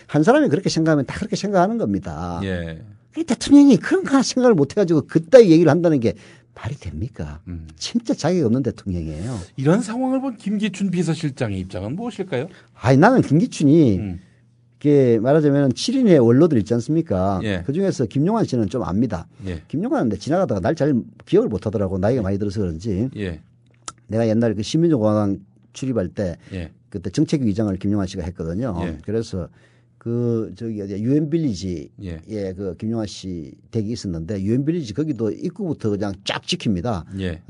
한 사람이 그렇게 생각하면 다 그렇게 생각하는 겁니다. 예. 대통령이 그런 거 생각을 못 해가지고 그따위 얘기를 한다는 게 말이 됩니까? 진짜 자격이 없는 대통령이에요. 이런 상황을 본 김기춘 비서실장의 입장은 무엇일까요? 나는 김기춘이 이게 말하자면 7인의 원로들 있지 않습니까? 예. 그중에서 김용환 씨는 좀 압니다. 예. 김용환은 지나가다가 날 잘 기억을 못 하더라고. 나이가 많이 들어서 그런지. 예. 내가 옛날에 그 신민족공화당 출입할 때 예. 그때 정책위장을 김용환 씨가 했거든요. 예. 그래서 유엔빌리지에 예. 그 김용환 씨 댁이 있었는데 유엔빌리지 거기도 입구부터 그냥 쫙 지킵니다. 예.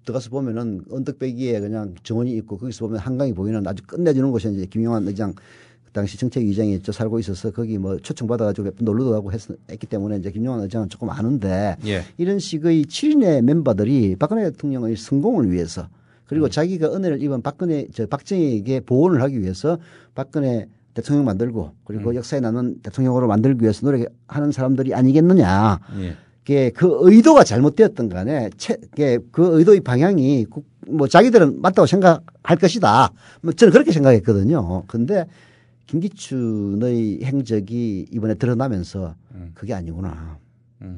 들어가서 보면은 언덕배기에 그냥 정원이 있고 거기서 보면 한강이 보이는 아주 끝내주는 곳에 이제 김용환 의장 그 당시 정책위장이 살고 있어서 거기 초청받아가지고 몇 번 놀러도 가고 했기 때문에 이제 김용환 의장은 조금 아는데 예. 이런 식의 7인의 멤버들이 박근혜 대통령의 성공을 위해서 그리고 자기가 은혜를 입은 박정희에게 보온을 하기 위해서 박근혜 대통령 만들고 그리고 역사에 남는 대통령으로 만들기 위해서 노력하는 사람들이 아니겠느냐. 예. 그 의도가 잘못되었던 간에 그 의도의 방향이 자기들은 맞다고 생각할 것이다. 저는 그렇게 생각했거든요. 그런데 김기춘의 행적이 이번에 드러나면서 그게 아니구나.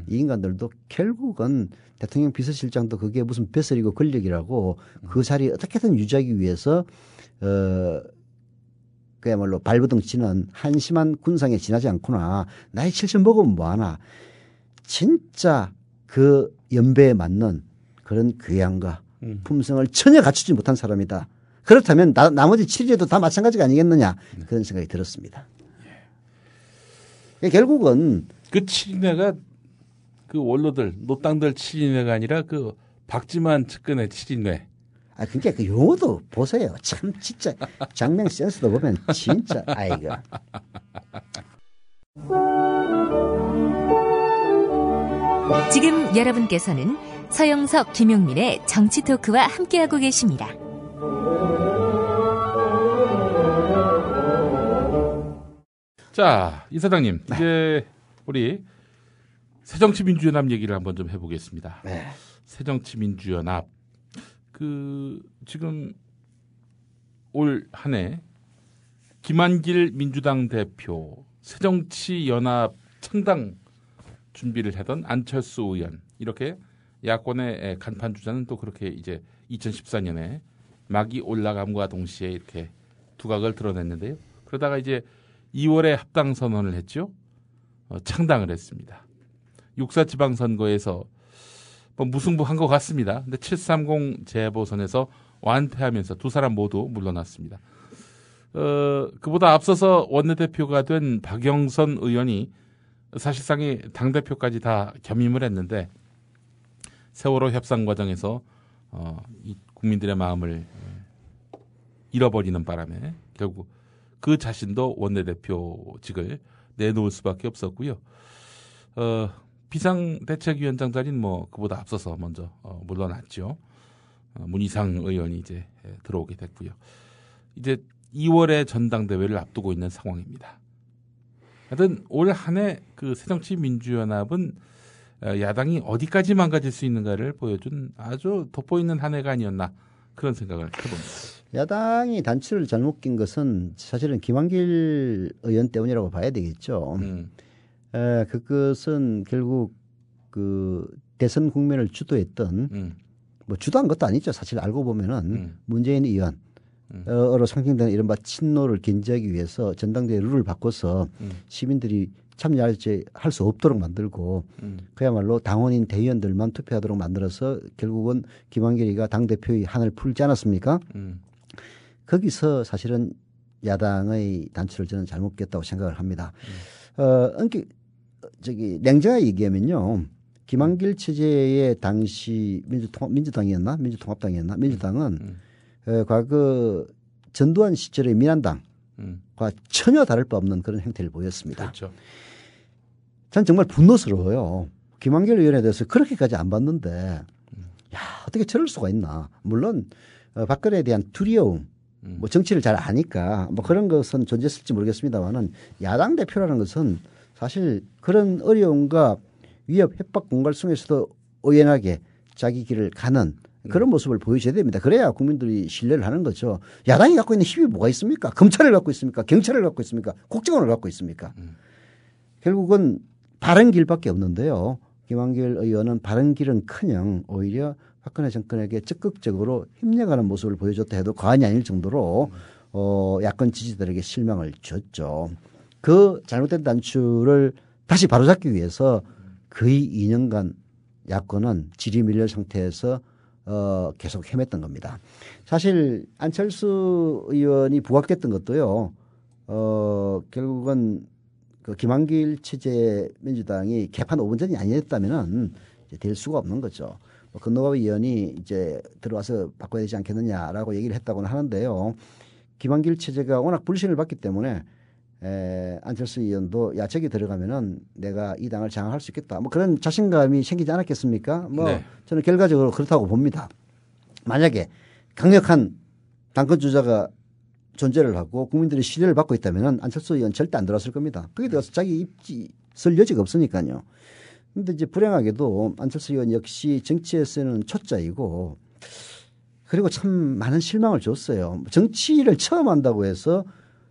이 인간들도 결국은 대통령 비서실장도 그게 무슨 벼슬이고 권력이라고 그 자리에 어떻게든 유지하기 위해서 그야말로 발버둥 치는 한심한 군상에 지나지 않구나. 나이 70 먹으면 뭐하나. 진짜 그 연배에 맞는 그런 귀함과 품성을 전혀 갖추지 못한 사람이다. 그렇다면 나머지 7위에도 다 마찬가지가 아니겠느냐. 그런 생각이 들었습니다. 결국은 그 7인회가 그 원로들 노땅들 7인회가 아니라 그 박지만 측근의 7인회. 그러니까 그 용어도 보세요. 참 진짜 장명 센스도 보면 진짜 아이고. 지금 여러분께서는 서영석, 김용민의 정치 토크와 함께하고 계십니다. 자, 이사장님, 이제 우리 새정치민주연합 얘기를 한번 좀 해보겠습니다. 네. 새정치민주연합 지금 올 한 해 김한길 민주당 대표, 새정치연합 창당 준비를 하던 안철수 의원, 이렇게 야권의 간판 주자는 또 그렇게 이제 2014년에 막이 올라감과 동시에 이렇게 두각을 드러냈는데요. 그러다가 이제 2월에 합당 선언을 했죠. 창당을 했습니다. 6.4 지방선거에서 뭐 무승부한 것 같습니다. 근데 730 재보선에서 완패하면서 두 사람 모두 물러났습니다. 그보다 앞서서 원내대표가 된 박영선 의원이 사실상의 당대표까지 다 겸임을 했는데 세월호 협상 과정에서 이 국민들의 마음을 잃어버리는 바람에 결국 그 자신도 원내대표직을 내놓을 수밖에 없었고요. 비상대책위원장 자리는 뭐 그보다 앞서서 먼저 물러났죠. 문희상 의원이 이제 들어오게 됐고요. 이제 2월에 전당대회를 앞두고 있는 상황입니다. 하여튼 올 한 해 그 새정치민주연합은 야당이 어디까지 망가질 수 있는가를 보여준 아주 돋보이는 한 해가 아니었나 그런 생각을 해봅니다. 야당이 단추를 잘못 낀 것은 사실은 김한길 의원 때문이라고 봐야 되겠죠. 그것은 결국 그 대선 국면을 주도했던 뭐 주도한 것도 아니죠. 사실 알고 보면은 문재인 의원 어로 상징되는 이른바 친노를 견제하기 위해서 전당대회 룰을 바꿔서 시민들이 참여할 수 없도록 만들고 그야말로 당원인 대의원들만 투표하도록 만들어서 결국은 김한길이가 당대표의 한을 풀지 않았습니까? 거기서 사실은 야당의 단추를 저는 잘못 꼈다고 생각을 합니다. 냉정하게 얘기하면요. 김한길 체제의 당시 민주당이었나? 민주당은 과거 전두환 시절의 민한당과 전혀 다를 바 없는 그런 행태를 보였습니다. 그렇죠. 전 정말 분노스러워요. 김한길 의원에 대해서 그렇게까지 안 봤는데 야 어떻게 저럴 수가 있나. 물론 박근혜에 대한 두려움 뭐 정치를 잘 아니까 뭐 그런 것은 존재했을지 모르겠습니다만은 야당 대표라는 것은 사실 그런 어려움과 위협 협박 공갈 속에서도 의연하게 자기 길을 가는 그런 모습을 보여줘야 됩니다. 그래야 국민들이 신뢰를 하는 거죠. 야당이 갖고 있는 힘이 뭐가 있습니까? 검찰을 갖고 있습니까? 경찰을 갖고 있습니까? 국정원을 갖고 있습니까? 결국은 바른 길밖에 없는데요. 김한길 의원은 바른 길은커녕 오히려 박근혜 정권에게 적극적으로 힘내가는 모습을 보여줬다 해도 과언이 아닐 정도로 야권 지지자들에게 실망을 줬죠. 그 잘못된 단추를 다시 바로잡기 위해서 거의 2년간 야권은 질이 밀려 상태에서 계속 헤맸던 겁니다. 사실 안철수 의원이 부각됐던 것도요. 결국은 그 김한길 체제 민주당이 개판 5분 전이 아니었다면은 될 수가 없는 거죠. 건노갑 의원이 이제 들어와서 바꿔야 되지 않겠느냐라고 얘기를 했다고는 하는데요. 김한길 체제가 워낙 불신을 받기 때문에 안철수 의원도 야책이 들어가면은 내가 이 당을 장악할 수 있겠다. 뭐 그런 자신감이 생기지 않았겠습니까? 네. 저는 결과적으로 그렇다고 봅니다. 만약에 강력한 당권 주자가 존재를 하고 국민들의 신뢰를 받고 있다면은 안철수 의원 절대 안 들어왔을 겁니다. 거기에 들어가서 자기 입지 쓸 여지가 없으니까요. 그런데 이제 불행하게도 안철수 의원 역시 정치에서는 초짜이고 그리고 참 많은 실망을 줬어요. 정치를 처음 한다고 해서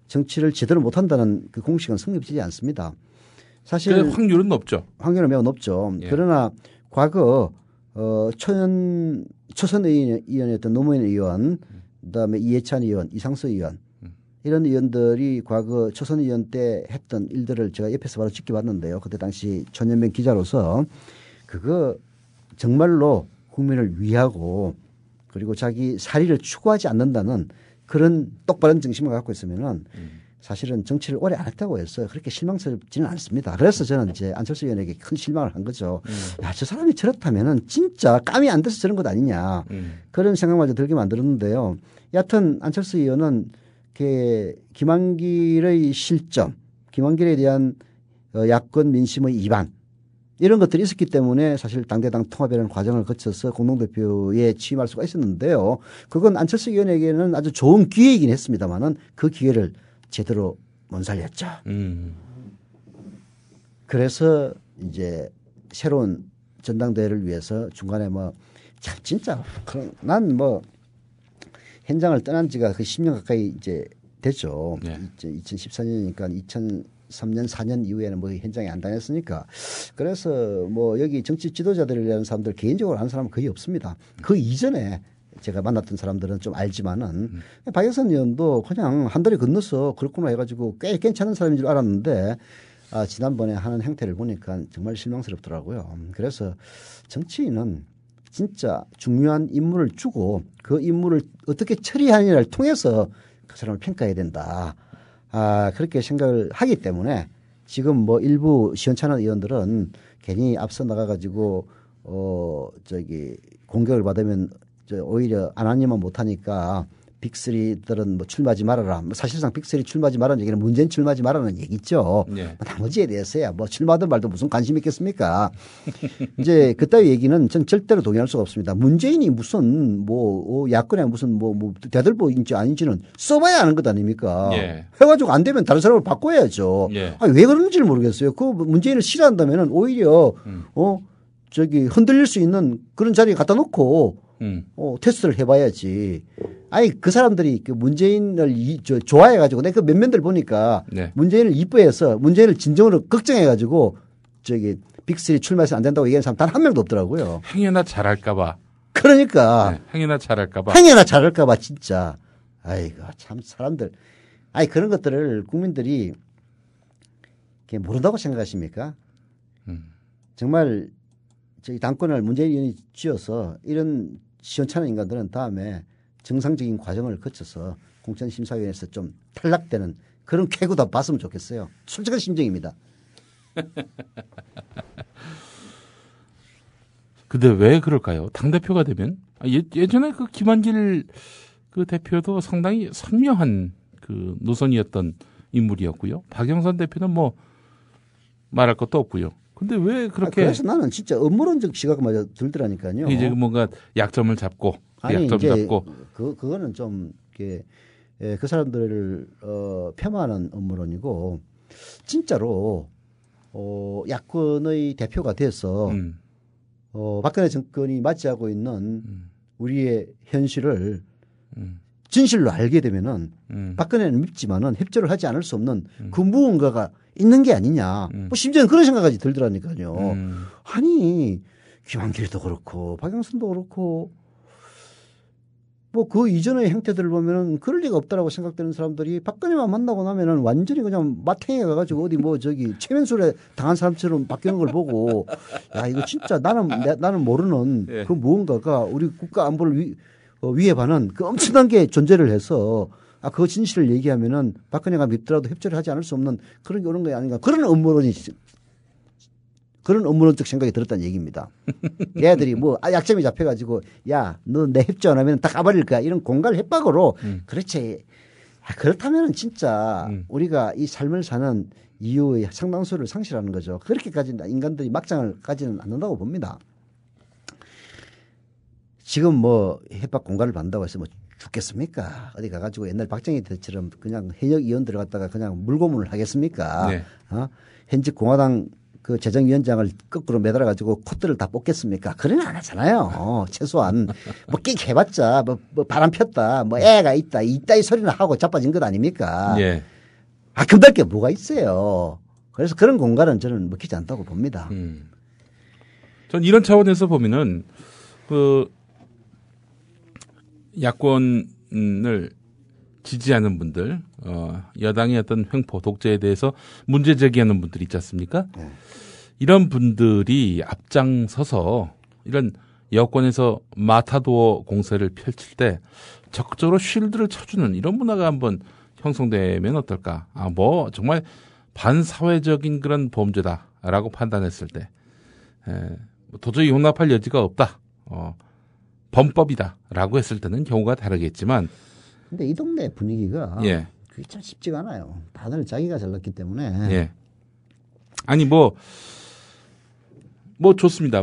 정치를 제대로 못한다는 그 공식은 성립되지 않습니다. 사실 확률은 높죠. 확률은 매우 높죠. 예. 그러나 과거 초선 의원이었던 노무현 의원, 그다음에 이해찬 의원, 이상수 의원 이런 의원들이 과거 초선 의원 때 했던 일들을 제가 옆에서 바로 지켜봤는데요. 그때 당시 전현명 기자로서 그거 정말로 국민을 위하고 그리고 자기 사리를 추구하지 않는다는 그런 똑바른 정신을 갖고 있으면은 사실은 정치를 오래 안 했다고 해서 그렇게 실망스럽지는 않습니다. 그래서 저는 이제 안철수 의원에게 큰 실망을 한 거죠. 야, 저 사람이 저렇다면은 진짜 깜이 안 돼서 저런 것 아니냐. 그런 생각마저 들게 만들었는데요. 여하튼 안철수 의원은 김한길의 실점, 김한길에 대한 야권 민심의 이반 이런 것들이 있었기 때문에 사실 당대당 통합이라는 과정을 거쳐서 공동대표에 취임할 수가 있었는데요. 그건 안철수 의원에게는 아주 좋은 기회이긴 했습니다만은 그 기회를 제대로 못 살렸죠. 음. 그래서 이제 새로운 전당대회를 위해서 중간에 뭐 참 진짜 난 뭐 현장을 떠난 지가 그 10년 가까이 이제 됐죠. 네. 이제 2014년이니까 2003년 4년 이후에는 뭐 현장에 안 다녔으니까 그래서 뭐 여기 정치 지도자들이라는 사람들 개인적으로 아는 사람은 거의 없습니다. 그 이전에 제가 만났던 사람들은 좀 알지만은 박영선 의원도 그냥 한 다리 건너서 그렇구나 해가지고 꽤 괜찮은 사람인 줄 알았는데 지난번에 하는 행태를 보니까 정말 실망스럽더라고요. 그래서 정치인은 진짜 중요한 임무를 주고 그 임무를 어떻게 처리하느냐를 통해서 그 사람을 평가해야 된다. 그렇게 생각을 하기 때문에 지금 뭐 일부 시원찮은 의원들은 괜히 앞서 나가가지고 공격을 받으면 오히려 안 하니만 못하니까 빅3들은 뭐 출마하지 말아라. 사실상 빅3 출마하지 말라는 얘기는 문재인 출마하지 말라는 얘기죠. 네. 나머지에 대해서야 뭐 출마하든 말든 무슨 관심 있겠습니까? 이제 그따위 얘기는 전 절대로 동의할 수가 없습니다. 문재인이 무슨 뭐 야권에 무슨 뭐 대들보인지 아닌지는 써봐야 아는 것 아닙니까? 예. 해가지고 안 되면 다른 사람을 바꿔야죠. 예. 왜 그런지를 모르겠어요. 그 문재인을 싫어한다면은 오히려 흔들릴 수 있는 그런 자리에 갖다 놓고 테스트를 해봐야지. 그 사람들이 그 문재인을 좋아해가지고 내가 그 면면들 보니까 네. 문재인을 이뻐해서 문재인을 진정으로 걱정해가지고 빅3 출마해서 안 된다고 얘기하는 사람 단 한 명도 없더라고요. 행여나 잘할까봐. 그러니까. 네, 행여나 잘할까봐. 행여나 잘할까봐 진짜. 아이고 참 사람들. 그런 것들을 국민들이 모른다고 생각하십니까? 정말 저희 당권을 문재인 의원이 쥐어서 이런 시원찮은 인간들은 다음에 정상적인 과정을 거쳐서 공천심사위원회에서 좀 탈락되는 그런 쾌구도 봤으면 좋겠어요. 솔직한 심정입니다. 근데 왜 그럴까요? 당대표가 되면? 예전에 그 김한길 그 대표도 상당히 선명한 그 노선이었던 인물이었고요. 박영선 대표는 뭐 말할 것도 없고요. 근데 왜 그렇게. 그래서 나는 진짜 업무론적 시각마저 들더라니까요. 이제 뭔가 약점을 잡고. 그거는 좀, 그 사람들을, 폄하하는 업무론이고, 진짜로, 야권의 대표가 돼서, 박근혜 정권이 맞이하고 있는 우리의 현실을 진실로 알게 되면은 박근혜는 밉지만은 협조를 하지 않을 수 없는 그 무언가가 있는 게 아니냐. 뭐 심지어는 그런 생각까지 들더라니까요. 아니, 김한길도 그렇고, 박영선도 그렇고, 뭐 그 이전의 행태들을 보면은 그럴 리가 없다라고 생각되는 사람들이 박근혜만 만나고 나면은 완전히 그냥 마탱이에 가가지고 어디 최면술에 당한 사람처럼 바뀌는 걸 보고 야, 이거 진짜 나는 모르는 그 무언가가 우리 국가 안보를 위협하는 그 엄청난 게 존재를 해서 그 진실을 얘기하면은 박근혜가 밉더라도 협조를 하지 않을 수 없는 그런 게 오는 게 아닌가. 그런 업무론적 생각이 들었다는 얘기입니다. 얘들이 뭐 약점이 잡혀가지고 야, 너 내 협조 안 하면 다 까버릴 거야. 이런 공갈 협박으로 그렇지. 그렇다면 진짜 우리가 이 삶을 사는 이유의 상당수를 상실하는 거죠. 그렇게까지 인간들이 막장을 가지는 않는다고 봅니다. 지금 뭐 협박 공갈을 받는다고 해서 뭐 죽겠습니까? 어디 가가지고 옛날 박정희 때처럼 그냥 현역 의원 들어갔다가 그냥 물고문을 하겠습니까? 네. 현직 공화당 그 재정위원장을 거꾸로 매달아가지고 콧대를 다 뽑겠습니까? 그런 안 하잖아요. 최소한 뭐 끽 해봤자 뭐 바람 폈다, 뭐 애가 있다, 이따위 소리는 하고 자빠진 것 아닙니까? 예. 금달 게 뭐가 있어요. 그래서 그런 공간은 저는 먹히지 않다고 봅니다. 전 이런 차원에서 보면은 그 야권을 지지하는 분들, 여당의 어떤 횡포, 독재에 대해서 문제 제기하는 분들 있지 않습니까? 이런 분들이 앞장서서 이런 여권에서 마타도어 공세를 펼칠 때 적극적으로 쉴드를 쳐주는 이런 문화가 한번 형성되면 어떨까? 뭐 정말 반사회적인 그런 범죄다라고 판단했을 때 도저히 용납할 여지가 없다. 범법이다라고 했을 때는 경우가 다르겠지만 근데 이 동네 분위기가 그게 참 쉽지가 않아요. 다들 자기가 잘났기 때문에. 아니 뭐 좋습니다.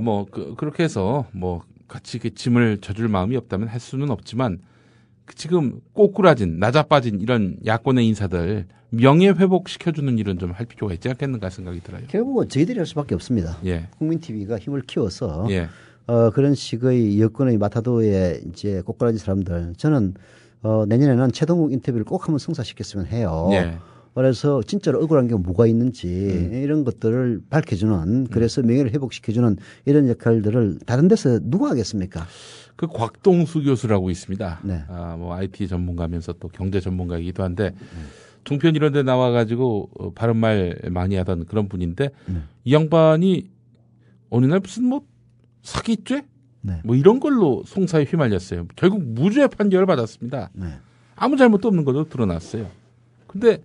그렇게 해서 뭐 같이 짐을 져줄 마음이 없다면 할 수는 없지만 지금 꼬꾸라진 나자빠진 이런 야권의 인사들 명예 회복 시켜주는 일은 좀 할 필요가 있지 않겠는가 생각이 들어요. 결국은 저희들이 할 수밖에 없습니다. 예. 국민 TV가 힘을 키워서 예. 그런 식의 여권의 마타도에 이제 꼬꾸라진 사람들 저는 내년에는 최동욱 인터뷰를 꼭 한번 성사시켰으면 해요. 예. 그래서 진짜로 억울한 게 뭐가 있는지 이런 것들을 밝혀주는 그래서 명예를 회복시켜주는 이런 역할들을 다른 데서 누가 하겠습니까? 그 곽동수 교수라고 있습니다. 네. 뭐 IT 전문가면서 또 경제 전문가이기도 한데 종편 이런 데 나와가지고 바른 말 많이 하던 그런 분인데 이 양반이 어느 날 무슨 뭐 사기죄? 네. 뭐 이런 걸로 송사에 휘말렸어요. 결국 무죄 판결을 받았습니다. 네. 아무 잘못도 없는 걸로 드러났어요. 근데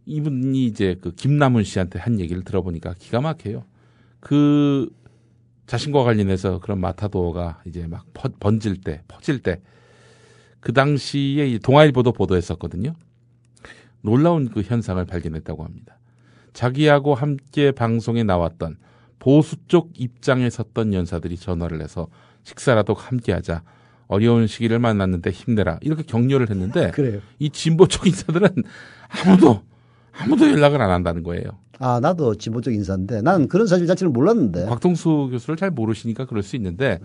이분이 이제 그 김남훈 씨한테 한 얘기를 들어보니까 기가 막혀요. 그 자신과 관련해서 그런 마타도어가 이제 막 퍼질 때 그 당시에 동아일보도 보도했었거든요. 놀라운 그 현상을 발견했다고 합니다. 자기하고 함께 방송에 나왔던 보수 쪽 입장에 섰던 연사들이 전화를 해서 식사라도 함께 하자. 어려운 시기를 만났는데 힘내라. 이렇게 격려를 했는데 그래요. 이 진보 쪽 인사들은 아무도 연락을 안 한다는 거예요. 아, 나도 진보적 인사인데 나는 그런 사실 자체를 몰랐는데. 곽동수 교수를 잘 모르시니까 그럴 수 있는데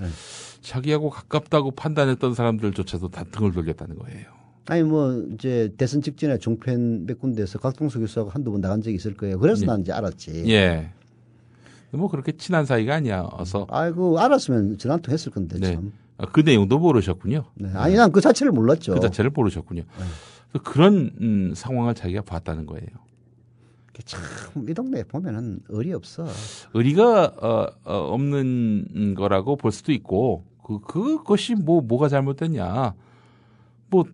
자기하고 가깝다고 판단했던 사람들조차도 다 등을 돌렸다는 거예요. 아니 뭐 이제 대선 직전에 종편 몇 군데에서 곽동수 교수하고 한두 번 나간 적이 있을 거예요. 그래서 난 이제 알았지. 예. 뭐 그렇게 친한 사이가 아니어서. 아이고 알았으면 전화 한 통 했을 건데 네. 참. 그 내용도 모르셨군요. 네. 아니 난 그 자체를 몰랐죠. 그 자체를 모르셨군요. 그런 상황을 자기가 봤다는 거예요. 참 이 동네에 보면은 의리 없어. 의리가 없는 거라고 볼 수도 있고 그것이 뭐가 잘못됐냐. 뭐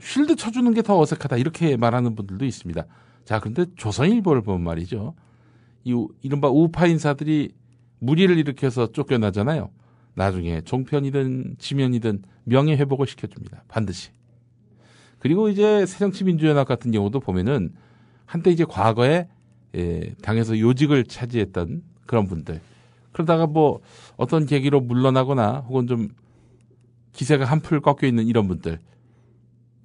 쉴드 쳐주는 게 더 어색하다 이렇게 말하는 분들도 있습니다. 자, 그런데 조선일보를 보면 말이죠. 이른바 우파 인사들이 무리를 일으켜서 쫓겨나잖아요. 나중에 종편이든 지면이든 명예회복을 시켜줍니다. 반드시. 그리고 이제 새정치민주연합 같은 경우도 보면은 한때 이제 과거에 당에서 요직을 차지했던 그런 분들. 그러다가 뭐 어떤 계기로 물러나거나 혹은 좀 기세가 한풀 꺾여 있는 이런 분들.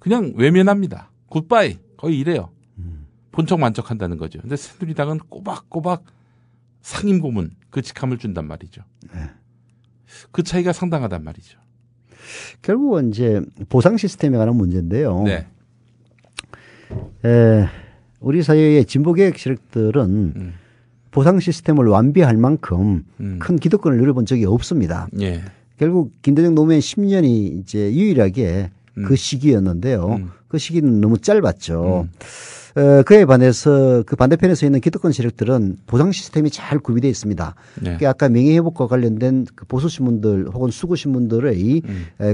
그냥 외면합니다. 굿바이. 거의 이래요. 본척 만척한다는 거죠. 근데 새누리당은 꼬박꼬박 상임고문 그 직함을 준단 말이죠. 그 차이가 상당하단 말이죠. 결국은 이제 보상 시스템에 관한 문제인데요. 네. 우리 사회의 진보개혁 세력들은 보상 시스템을 완비할 만큼 큰 기득권을 누려본 적이 없습니다. 예. 결국 김대중 노무현 10년이 이제 유일하게 그 시기였는데요. 그 시기는 너무 짧았죠. 그에 반해서 그 반대편에 서 있는 기득권 세력들은 보상 시스템이 잘 구비되어 있습니다. 네. 그러니까 아까 명예회복과 관련된 그 보수 신문들 혹은 수구 신문들의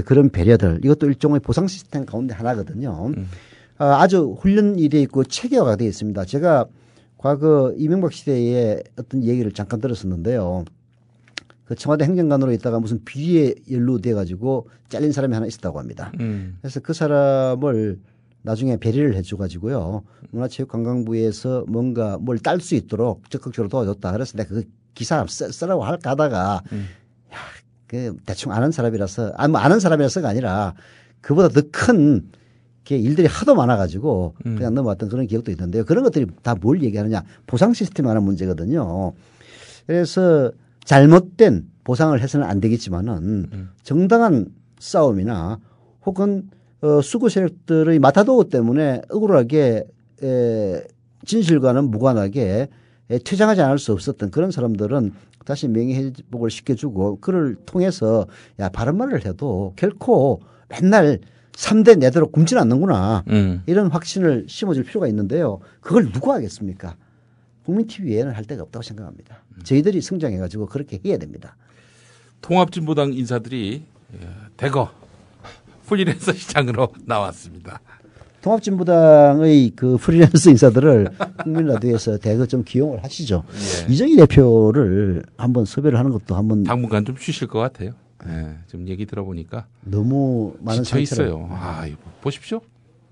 그런 배려들 이것도 일종의 보상 시스템 가운데 하나거든요. 아주 훈련이 되어 있고 체계화가 되어 있습니다. 제가 과거 이명박 시대에 어떤 얘기를 잠깐 들었었는데요. 그 청와대 행정관으로 있다가 무슨 비리에 연루돼 가지고 잘린 사람이 하나 있었다고 합니다. 그래서 그 사람을 나중에 배려를 해줘 가지고요. 문화체육관광부에서 뭔가 뭘 딸 수 있도록 적극적으로 도와줬다. 그래서 내가 그 기사 쓰라고 할까 하다가 야, 그 대충 아는 사람이라서 뭐 아는 사람이라서가 아니라 그보다 더 큰 일들이 하도 많아가지고 그냥 넘어왔던 그런 기억도 있는데요. 그런 것들이 다 뭘 얘기하느냐. 보상 시스템에 관한 문제거든요. 그래서 잘못된 보상을 해서는 안 되겠지만은 정당한 싸움이나 혹은 수구 세력들의 마타도어 때문에 억울하게 진실과는 무관하게 퇴장하지 않을 수 없었던 그런 사람들은 다시 명예회복을 시켜주고 그를 통해서 야 바른 말을 해도 결코 맨날 3대 내대로 굶지는 않는구나. 이런 확신을 심어줄 필요가 있는데요. 그걸 누가 하겠습니까? 국민TV에는 할 데가 없다고 생각합니다. 저희들이 성장해가지고 그렇게 해야 됩니다. 통합진보당 인사들이 대거 프리랜서 시장으로 나왔습니다. 통합진보당의 그 프리랜서 인사들을 국민라디오에서 대거 좀 기용을 하시죠. 예. 이정희 대표를 한번 섭외를 하는 것도 한번 당분간 좀 쉬실 것 같아요. 예, 지금 얘기 들어보니까 너무 많은 지쳐 상처를 있어요. 아, 이거 보십시오.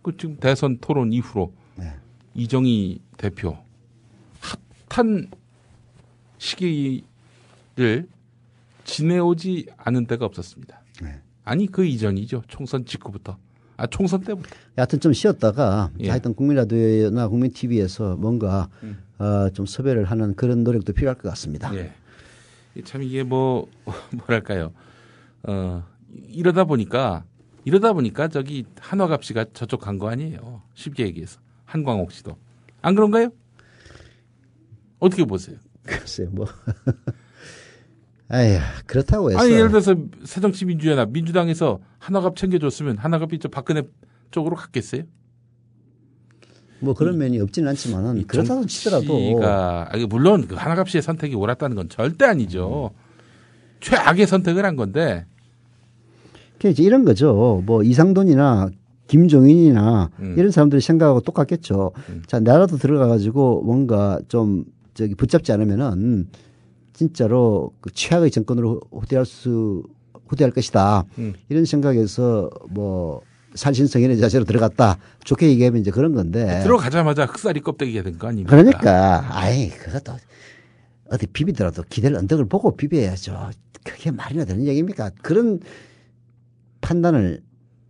그 지금 대선 토론 이후로 이정희 대표 핫한 시기를 지내오지 않은 데가 없었습니다. 아니 그 이전이죠. 총선 직후부터. 총선 때부터. 하여튼 좀 쉬었다가 예. 하여튼 국민라디오나 국민TV에서 뭔가 좀 섭외를 하는 그런 노력도 필요할 것 같습니다. 예. 참 이게 뭐랄까요. 이러다 보니까 저기 한화갑 씨가 저쪽 간 거 아니에요. 쉽게 얘기해서. 한광옥 씨도. 안 그런가요? 어떻게 보세요? 글쎄요, 뭐. 아휴, 그렇다고 해서. 아니, 예를 들어서 새정치민주연합, 민주당에서 한화갑 챙겨줬으면 한화갑이 저 박근혜 쪽으로 갔겠어요? 뭐 그런 면이 없지는 않지만은 그렇다고 치더라도. 물론 그 한화갑 씨의 선택이 옳았다는 건 절대 아니죠. 최악의 선택을 한 건데. 이제 이런 거죠. 뭐 이상돈이나 김종인이나 이런 사람들이 생각하고 똑같겠죠. 자, 나라도 들어가가지고 뭔가 좀 붙잡지 않으면은 진짜로 그 최악의 정권으로 후퇴할 것이다. 이런 생각에서 뭐 살신성인의 자세로 들어갔다. 좋게 얘기하면 이제 그런 건데. 들어가자마자 흑사리 껍데기가 된 거 아닙니까? 그러니까, 그것도 어디 비비더라도 기댈 언덕을 보고 비벼야죠. 그게 말이나 되는 얘기입니까? 그런 판단을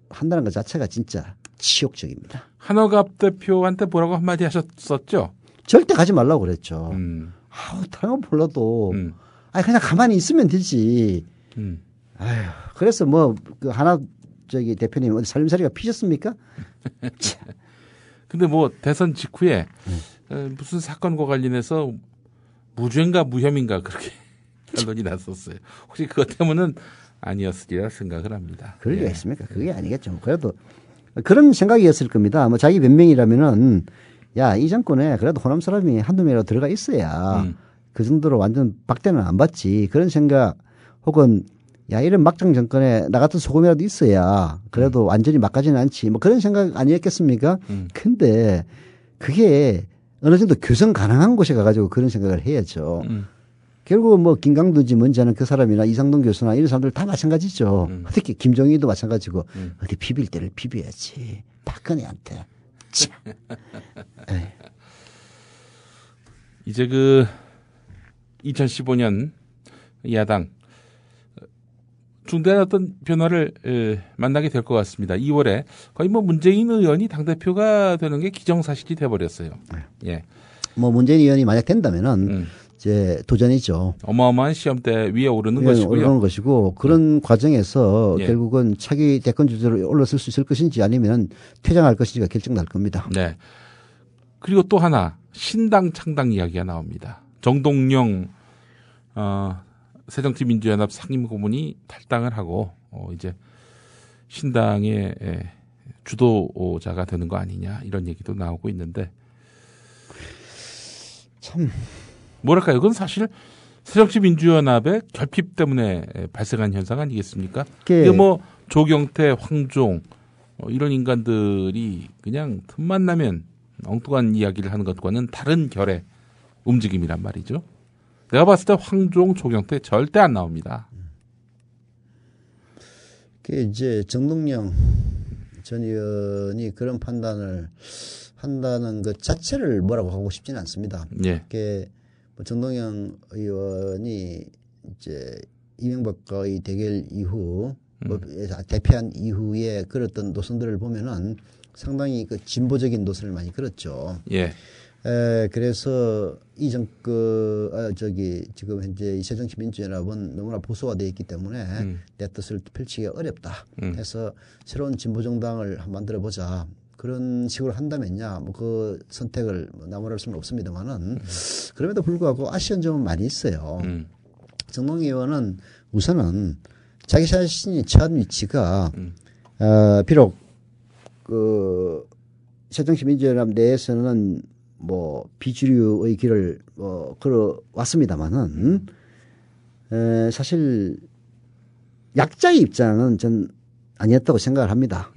한다는 것 자체가 진짜 치욕적입니다. 한화갑 대표한테 뭐라고 한마디 하셨었죠? 절대 가지 말라고 그랬죠. 다른 건 몰라도 그냥 가만히 있으면 되지. 그래서 뭐 그 하나 대표님 어디 살림살이가 피셨습니까? 근데 뭐 대선 직후에 무슨 사건과 관련해서 무죄인가 무혐의인가 그렇게 결론이 났었어요. 혹시 그것 때문은 아니었으리라 생각을 합니다. 그럴 리가 있습니까? 그게 아니겠죠. 그래도 그런 생각이었을 겁니다. 뭐 자기 변명이라면은 이 정권에 그래도 호남 사람이 한두 명이라도 들어가 있어야 그 정도로 완전 박대는 안 받지. 그런 생각 혹은 이런 막장 정권에 나 같은 소금이라도 있어야 그래도 완전히 막가지는 않지. 뭐 그런 생각 아니었겠습니까? 근데 그게 어느 정도 교성 가능한 곳에 가가지고 그런 생각을 해야죠. 결국 뭐 김강두지 뭔지 아는 그 사람이나 이상돈 교수나 이런 사람들 다 마찬가지죠. 특히 김정희도 마찬가지고 어디 비빌 때를 비벼야지. 박근혜한테. 이제 2015년 야당 중대한 어떤 변화를 만나게 될 것 같습니다. 2월에 거의 뭐 문재인 의원이 당대표가 되는 게 기정사실이 돼버렸어요. 예. 뭐 문재인 의원이 만약 된다면은 이제 도전이죠. 어마어마한 시험대 위에 오르는 것이고요. 오르는 것이고 그런 과정에서 결국은 차기 대권 주자로 올라설 수 있을 것인지 아니면 퇴장할 것인지가 결정날 겁니다. 네. 그리고 또 하나 신당 창당 이야기가 나옵니다. 정동영 새정치민주연합 상임고문이 탈당을 하고 이제 신당의 주도자가 되는 거 아니냐 이런 얘기도 나오고 있는데 참 뭐랄까요? 그건 사실 새정치민주연합의 결핍 때문에 발생한 현상 아니겠습니까? 이게 뭐 조경태, 황종 이런 인간들이 그냥 틈만 나면 엉뚱한 이야기를 하는 것과는 다른 결의 움직임이란 말이죠. 내가 봤을 때 황종, 조경태 절대 안 나옵니다. 그게 이제 정동영 전 의원이 그런 판단을 한다는 것 자체를 뭐라고 하고 싶지는 않습니다. 예. 그게 뭐 정동영 의원이 이제 이명박과의 대결 이후 뭐 대패한 이후에 걸었던 노선들을 보면은 상당히 그 진보적인 노선을 많이 걸었죠. 예. 그래서 이 정권, 지금 현재 새정치민주연합은 너무나 보수화되어 있기 때문에 내 뜻을 펼치기가 어렵다. 해서 새로운 진보정당을 만들어 보자. 그런 식으로 한다면야, 뭐 그 선택을 나무랄 수는 없습니다만은 그럼에도 불구하고 아쉬운 점은 많이 있어요. 정동영 의원은 우선은 자기 자신이 처한 위치가, 비록 새정치민주연합 내에서는 뭐 비주류의 길을 걸어왔습니다만은 사실 약자의 입장은 전 아니었다고 생각을 합니다.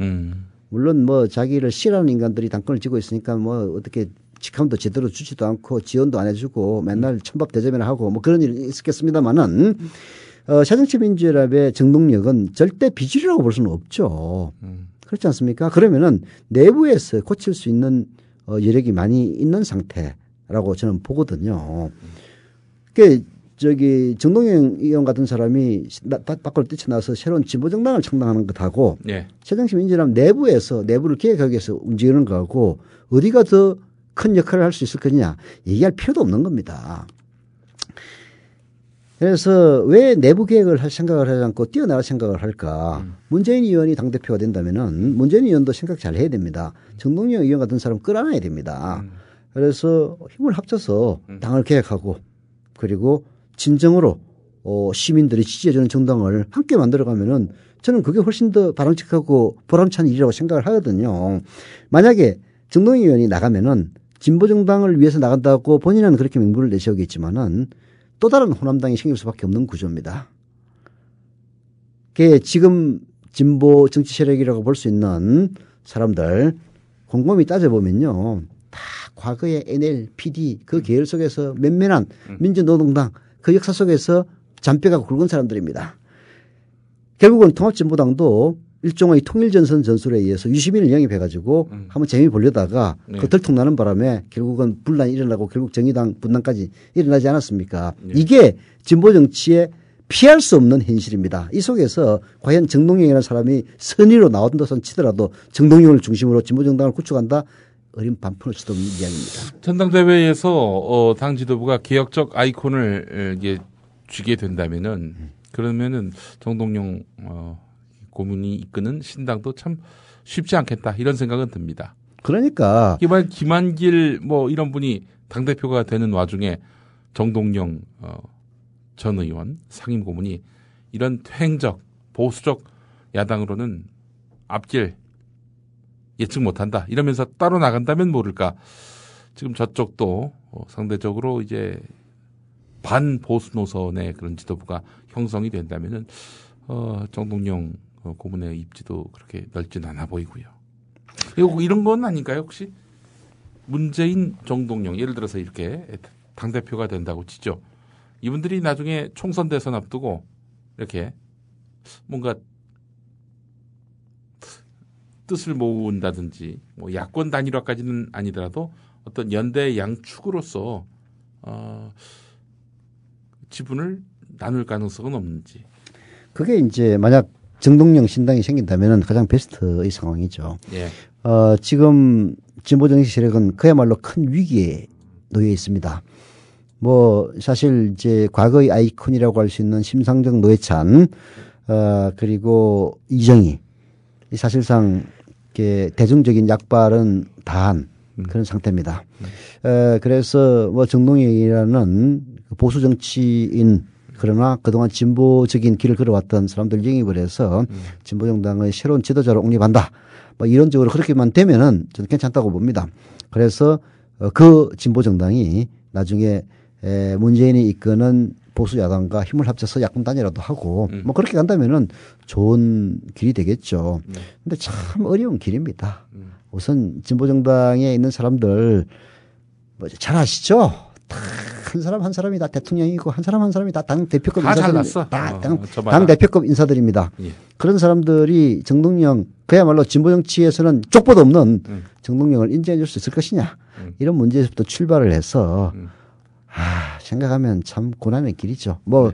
물론 뭐 자기를 싫어하는 인간들이 당권을 쥐고 있으니까 뭐 어떻게 직함도 제대로 주지도 않고 지원도 안 해주고 맨날 천밥대접이나 하고 뭐 그런 일이 있었겠습니다만은 새정치민주연합의 정동력은 절대 비주류라고 볼 수는 없죠. 그렇지 않습니까? 그러면은 내부에서 고칠 수 있는 여력이 많이 있는 상태라고 저는 보거든요. 그 정동영 의원 같은 사람이 밖으로 뛰쳐나와서 새로운 진보정당을 창당하는 것하고 예. 새정치민주연합 내부를 개혁하기 위해서 움직이는 거하고 어디가 더 큰 역할을 할 수 있을 거냐 얘기할 필요도 없는 겁니다. 그래서 왜 내부 개혁을 할 생각을 하지 않고 뛰어나갈 생각을 할까? 문재인 의원이 당대표가 된다면은 문재인 의원도 생각 잘 해야 됩니다. 정동영 의원 같은 사람 끌어안아야 됩니다. 그래서 힘을 합쳐서 당을 개혁하고 그리고 진정으로 시민들이 지지해주는 정당을 함께 만들어가면은 저는 그게 훨씬 더 바람직하고 보람찬 일이라고 생각을 하거든요. 만약에 정동영 의원이 나가면은 진보정당을 위해서 나간다고 본인은 그렇게 명분을 내세우겠지만은 또 다른 호남당이 생길 수밖에 없는 구조입니다. 그게 지금 진보 정치 세력이라고 볼 수 있는 사람들 곰곰이 따져보면요. 다 과거의 NL, PD 그 계열 속에서 맨맨한 민주노동당 그 역사 속에서 잔뼈가 굵은 사람들입니다. 결국은 통합진보당도 일종의 통일전선 전술에 의해서 유시민을 영입해가지고 한번 재미 보려다가 그 들통나는 바람에 결국은 분란이 일어나고 결국 정의당 분단까지 일어나지 않았습니까? 이게 진보정치의 피할 수 없는 현실입니다. 이 속에서 과연 정동영이라는 사람이 선의로 나온다선 치더라도 정동영을 중심으로 진보정당을 구축한다? 어린 반푼을 치도 없는 이야기입니다. 전당대회에서 당 지도부가 개혁적 아이콘을 이게 쥐게 된다면은 그러면은 정동영 고문이 이끄는 신당도 참 쉽지 않겠다 이런 생각은 듭니다. 그러니까 김한길 뭐 이런 분이 당대표가 되는 와중에 정동영 전 의원 상임 고문이 이런 퇴행적 보수적 야당으로는 앞길 예측 못한다 이러면서 따로 나간다면 모를까. 지금 저쪽도 상대적으로 이제 반보수 노선의 그런 지도부가 형성이 된다면은 정동영 고문의 입지도 그렇게 넓진 않아 보이고요. 이런 건 아닌가요 혹시? 문재인, 정동영 예를 들어서 이렇게 당대표가 된다고 치죠. 이분들이 나중에 총선 대선 앞두고 이렇게 뭔가 뜻을 모은다든지 뭐 야권 단일화까지는 아니더라도 어떤 연대 양축으로서 지분을 나눌 가능성은 없는지. 그게 이제 만약 정동영 신당이 생긴다면 가장 베스트의 상황이죠. 예. 지금 진보정치 세력은 그야말로 큰 위기에 놓여 있습니다. 뭐 사실 이제 과거의 아이콘이라고 할 수 있는 심상정, 노회찬 그리고 이정희 사실상 대중적인 약발은 다한 그런 상태입니다. 그래서 뭐 정동영이라는 보수 정치인 그러나 그동안 진보적인 길을 걸어왔던 사람들 영입을 해서 진보정당의 새로운 지도자로 옹립한다. 뭐 이론적으로 그렇게만 되면은 저는 괜찮다고 봅니다. 그래서 그 진보정당이 나중에 문재인이 이끄는 보수야당과 힘을 합쳐서 야권 단일화도 하고 뭐 그렇게 간다면은 좋은 길이 되겠죠. 근데 참 어려운 길입니다. 우선 진보정당에 있는 사람들 뭐 잘 아시죠? 한 사람 한 사람이 다 대통령이고 한 사람 한 사람이 다 당 대표급 인사들입니다. 당 대표급 인사들입니다. 예. 그런 사람들이 정동영 그야말로 진보 정치에서는 쪽보도 없는 정동영을 인정해 줄 수 있을 것이냐 이런 문제에서부터 출발을 해서 생각하면 참 고난의 길이죠. 뭐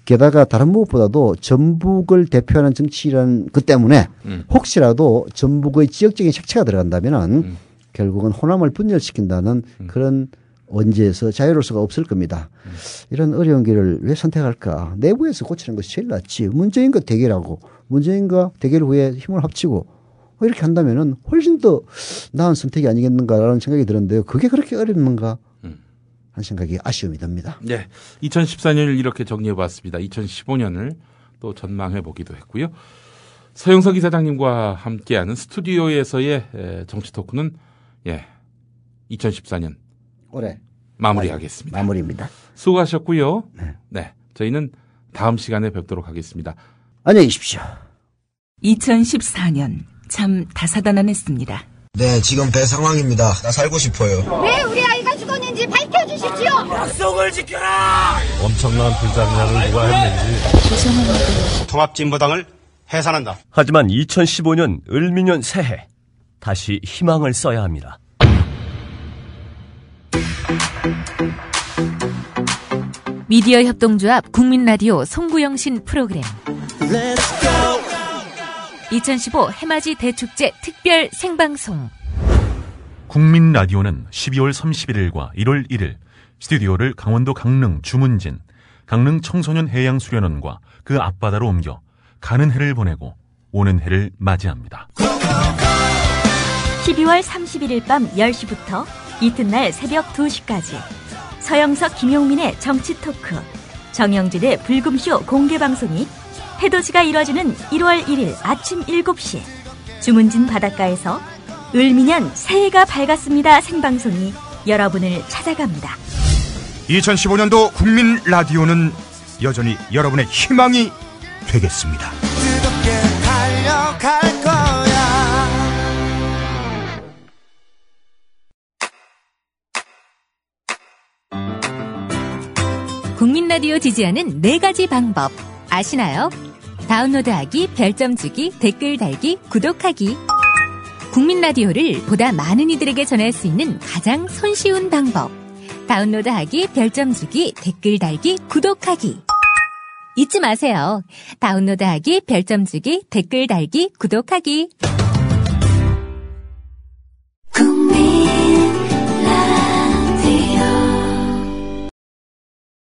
게다가 다른 무엇보다도 전북을 대표하는 정치라는 그 때문에 혹시라도 전북의 지역적인 색채가 들어간다면은 결국은 호남을 분열시킨다는 그런 원죄에서 자유로울 수가 없을 겁니다. 이런 어려운 길을 왜 선택할까? 내부에서 고치는 것이 제일 낫지. 문재인과 대결하고 문재인과 대결 후에 힘을 합치고 이렇게 한다면은 훨씬 더 나은 선택이 아니겠는가라는 생각이 드는데요. 그게 그렇게 어렵는가 하는 생각이 아쉬움이 듭니다. 네, 2014년을 이렇게 정리해봤습니다. 2015년을 또 전망해보기도 했고요. 서영석 이사장님과 함께하는 스튜디오에서의 정치 토크는 2014년 올해 마무리하겠습니다. 마무리입니다. 수고하셨고요. 네, 저희는 다음 시간에 뵙도록 하겠습니다. 안녕히 계십시오. 2014년 참 다사다난했습니다. 네, 지금 배 상황입니다. 나 살고 싶어요. 왜 우리 아이가 죽었는지 밝혀주십시오. 약속을 지켜라. 엄청난 불장난을 누가 했는지. 죄송합니다. 통합진보당을 해산한다. 하지만 2015년 을미년 새해 다시 희망을 써야 합니다. 미디어 협동조합 국민라디오 송구영신 프로그램 2015 해맞이 대축제 특별 생방송. 국민라디오는 12월 31일과 1월 1일 스튜디오를 강원도 강릉 주문진 강릉 청소년 해양수련원과 그 앞바다로 옮겨 가는 해를 보내고 오는 해를 맞이합니다. 12월 31일 밤 10시부터 이튿날 새벽 2시까지 서영석 김용민의 정치 토크, 정영진의 불금쇼 공개방송이 해돋이가 이뤄지는 1월 1일 아침 7시 주문진 바닷가에서 을미년 새해가 밝았습니다 생방송이 여러분을 찾아갑니다. 2015년도 국민 라디오는 여전히 여러분의 희망이 되겠습니다. 뜨겁게 달려갈 거야. 국민라디오 지지하는 4가지 방법 아시나요? 다운로드하기, 별점 주기, 댓글 달기, 구독하기. 국민라디오를 보다 많은 이들에게 전할 수 있는 가장 손쉬운 방법. 다운로드하기, 별점 주기, 댓글 달기, 구독하기. 잊지 마세요. 다운로드하기, 별점 주기, 댓글 달기, 구독하기.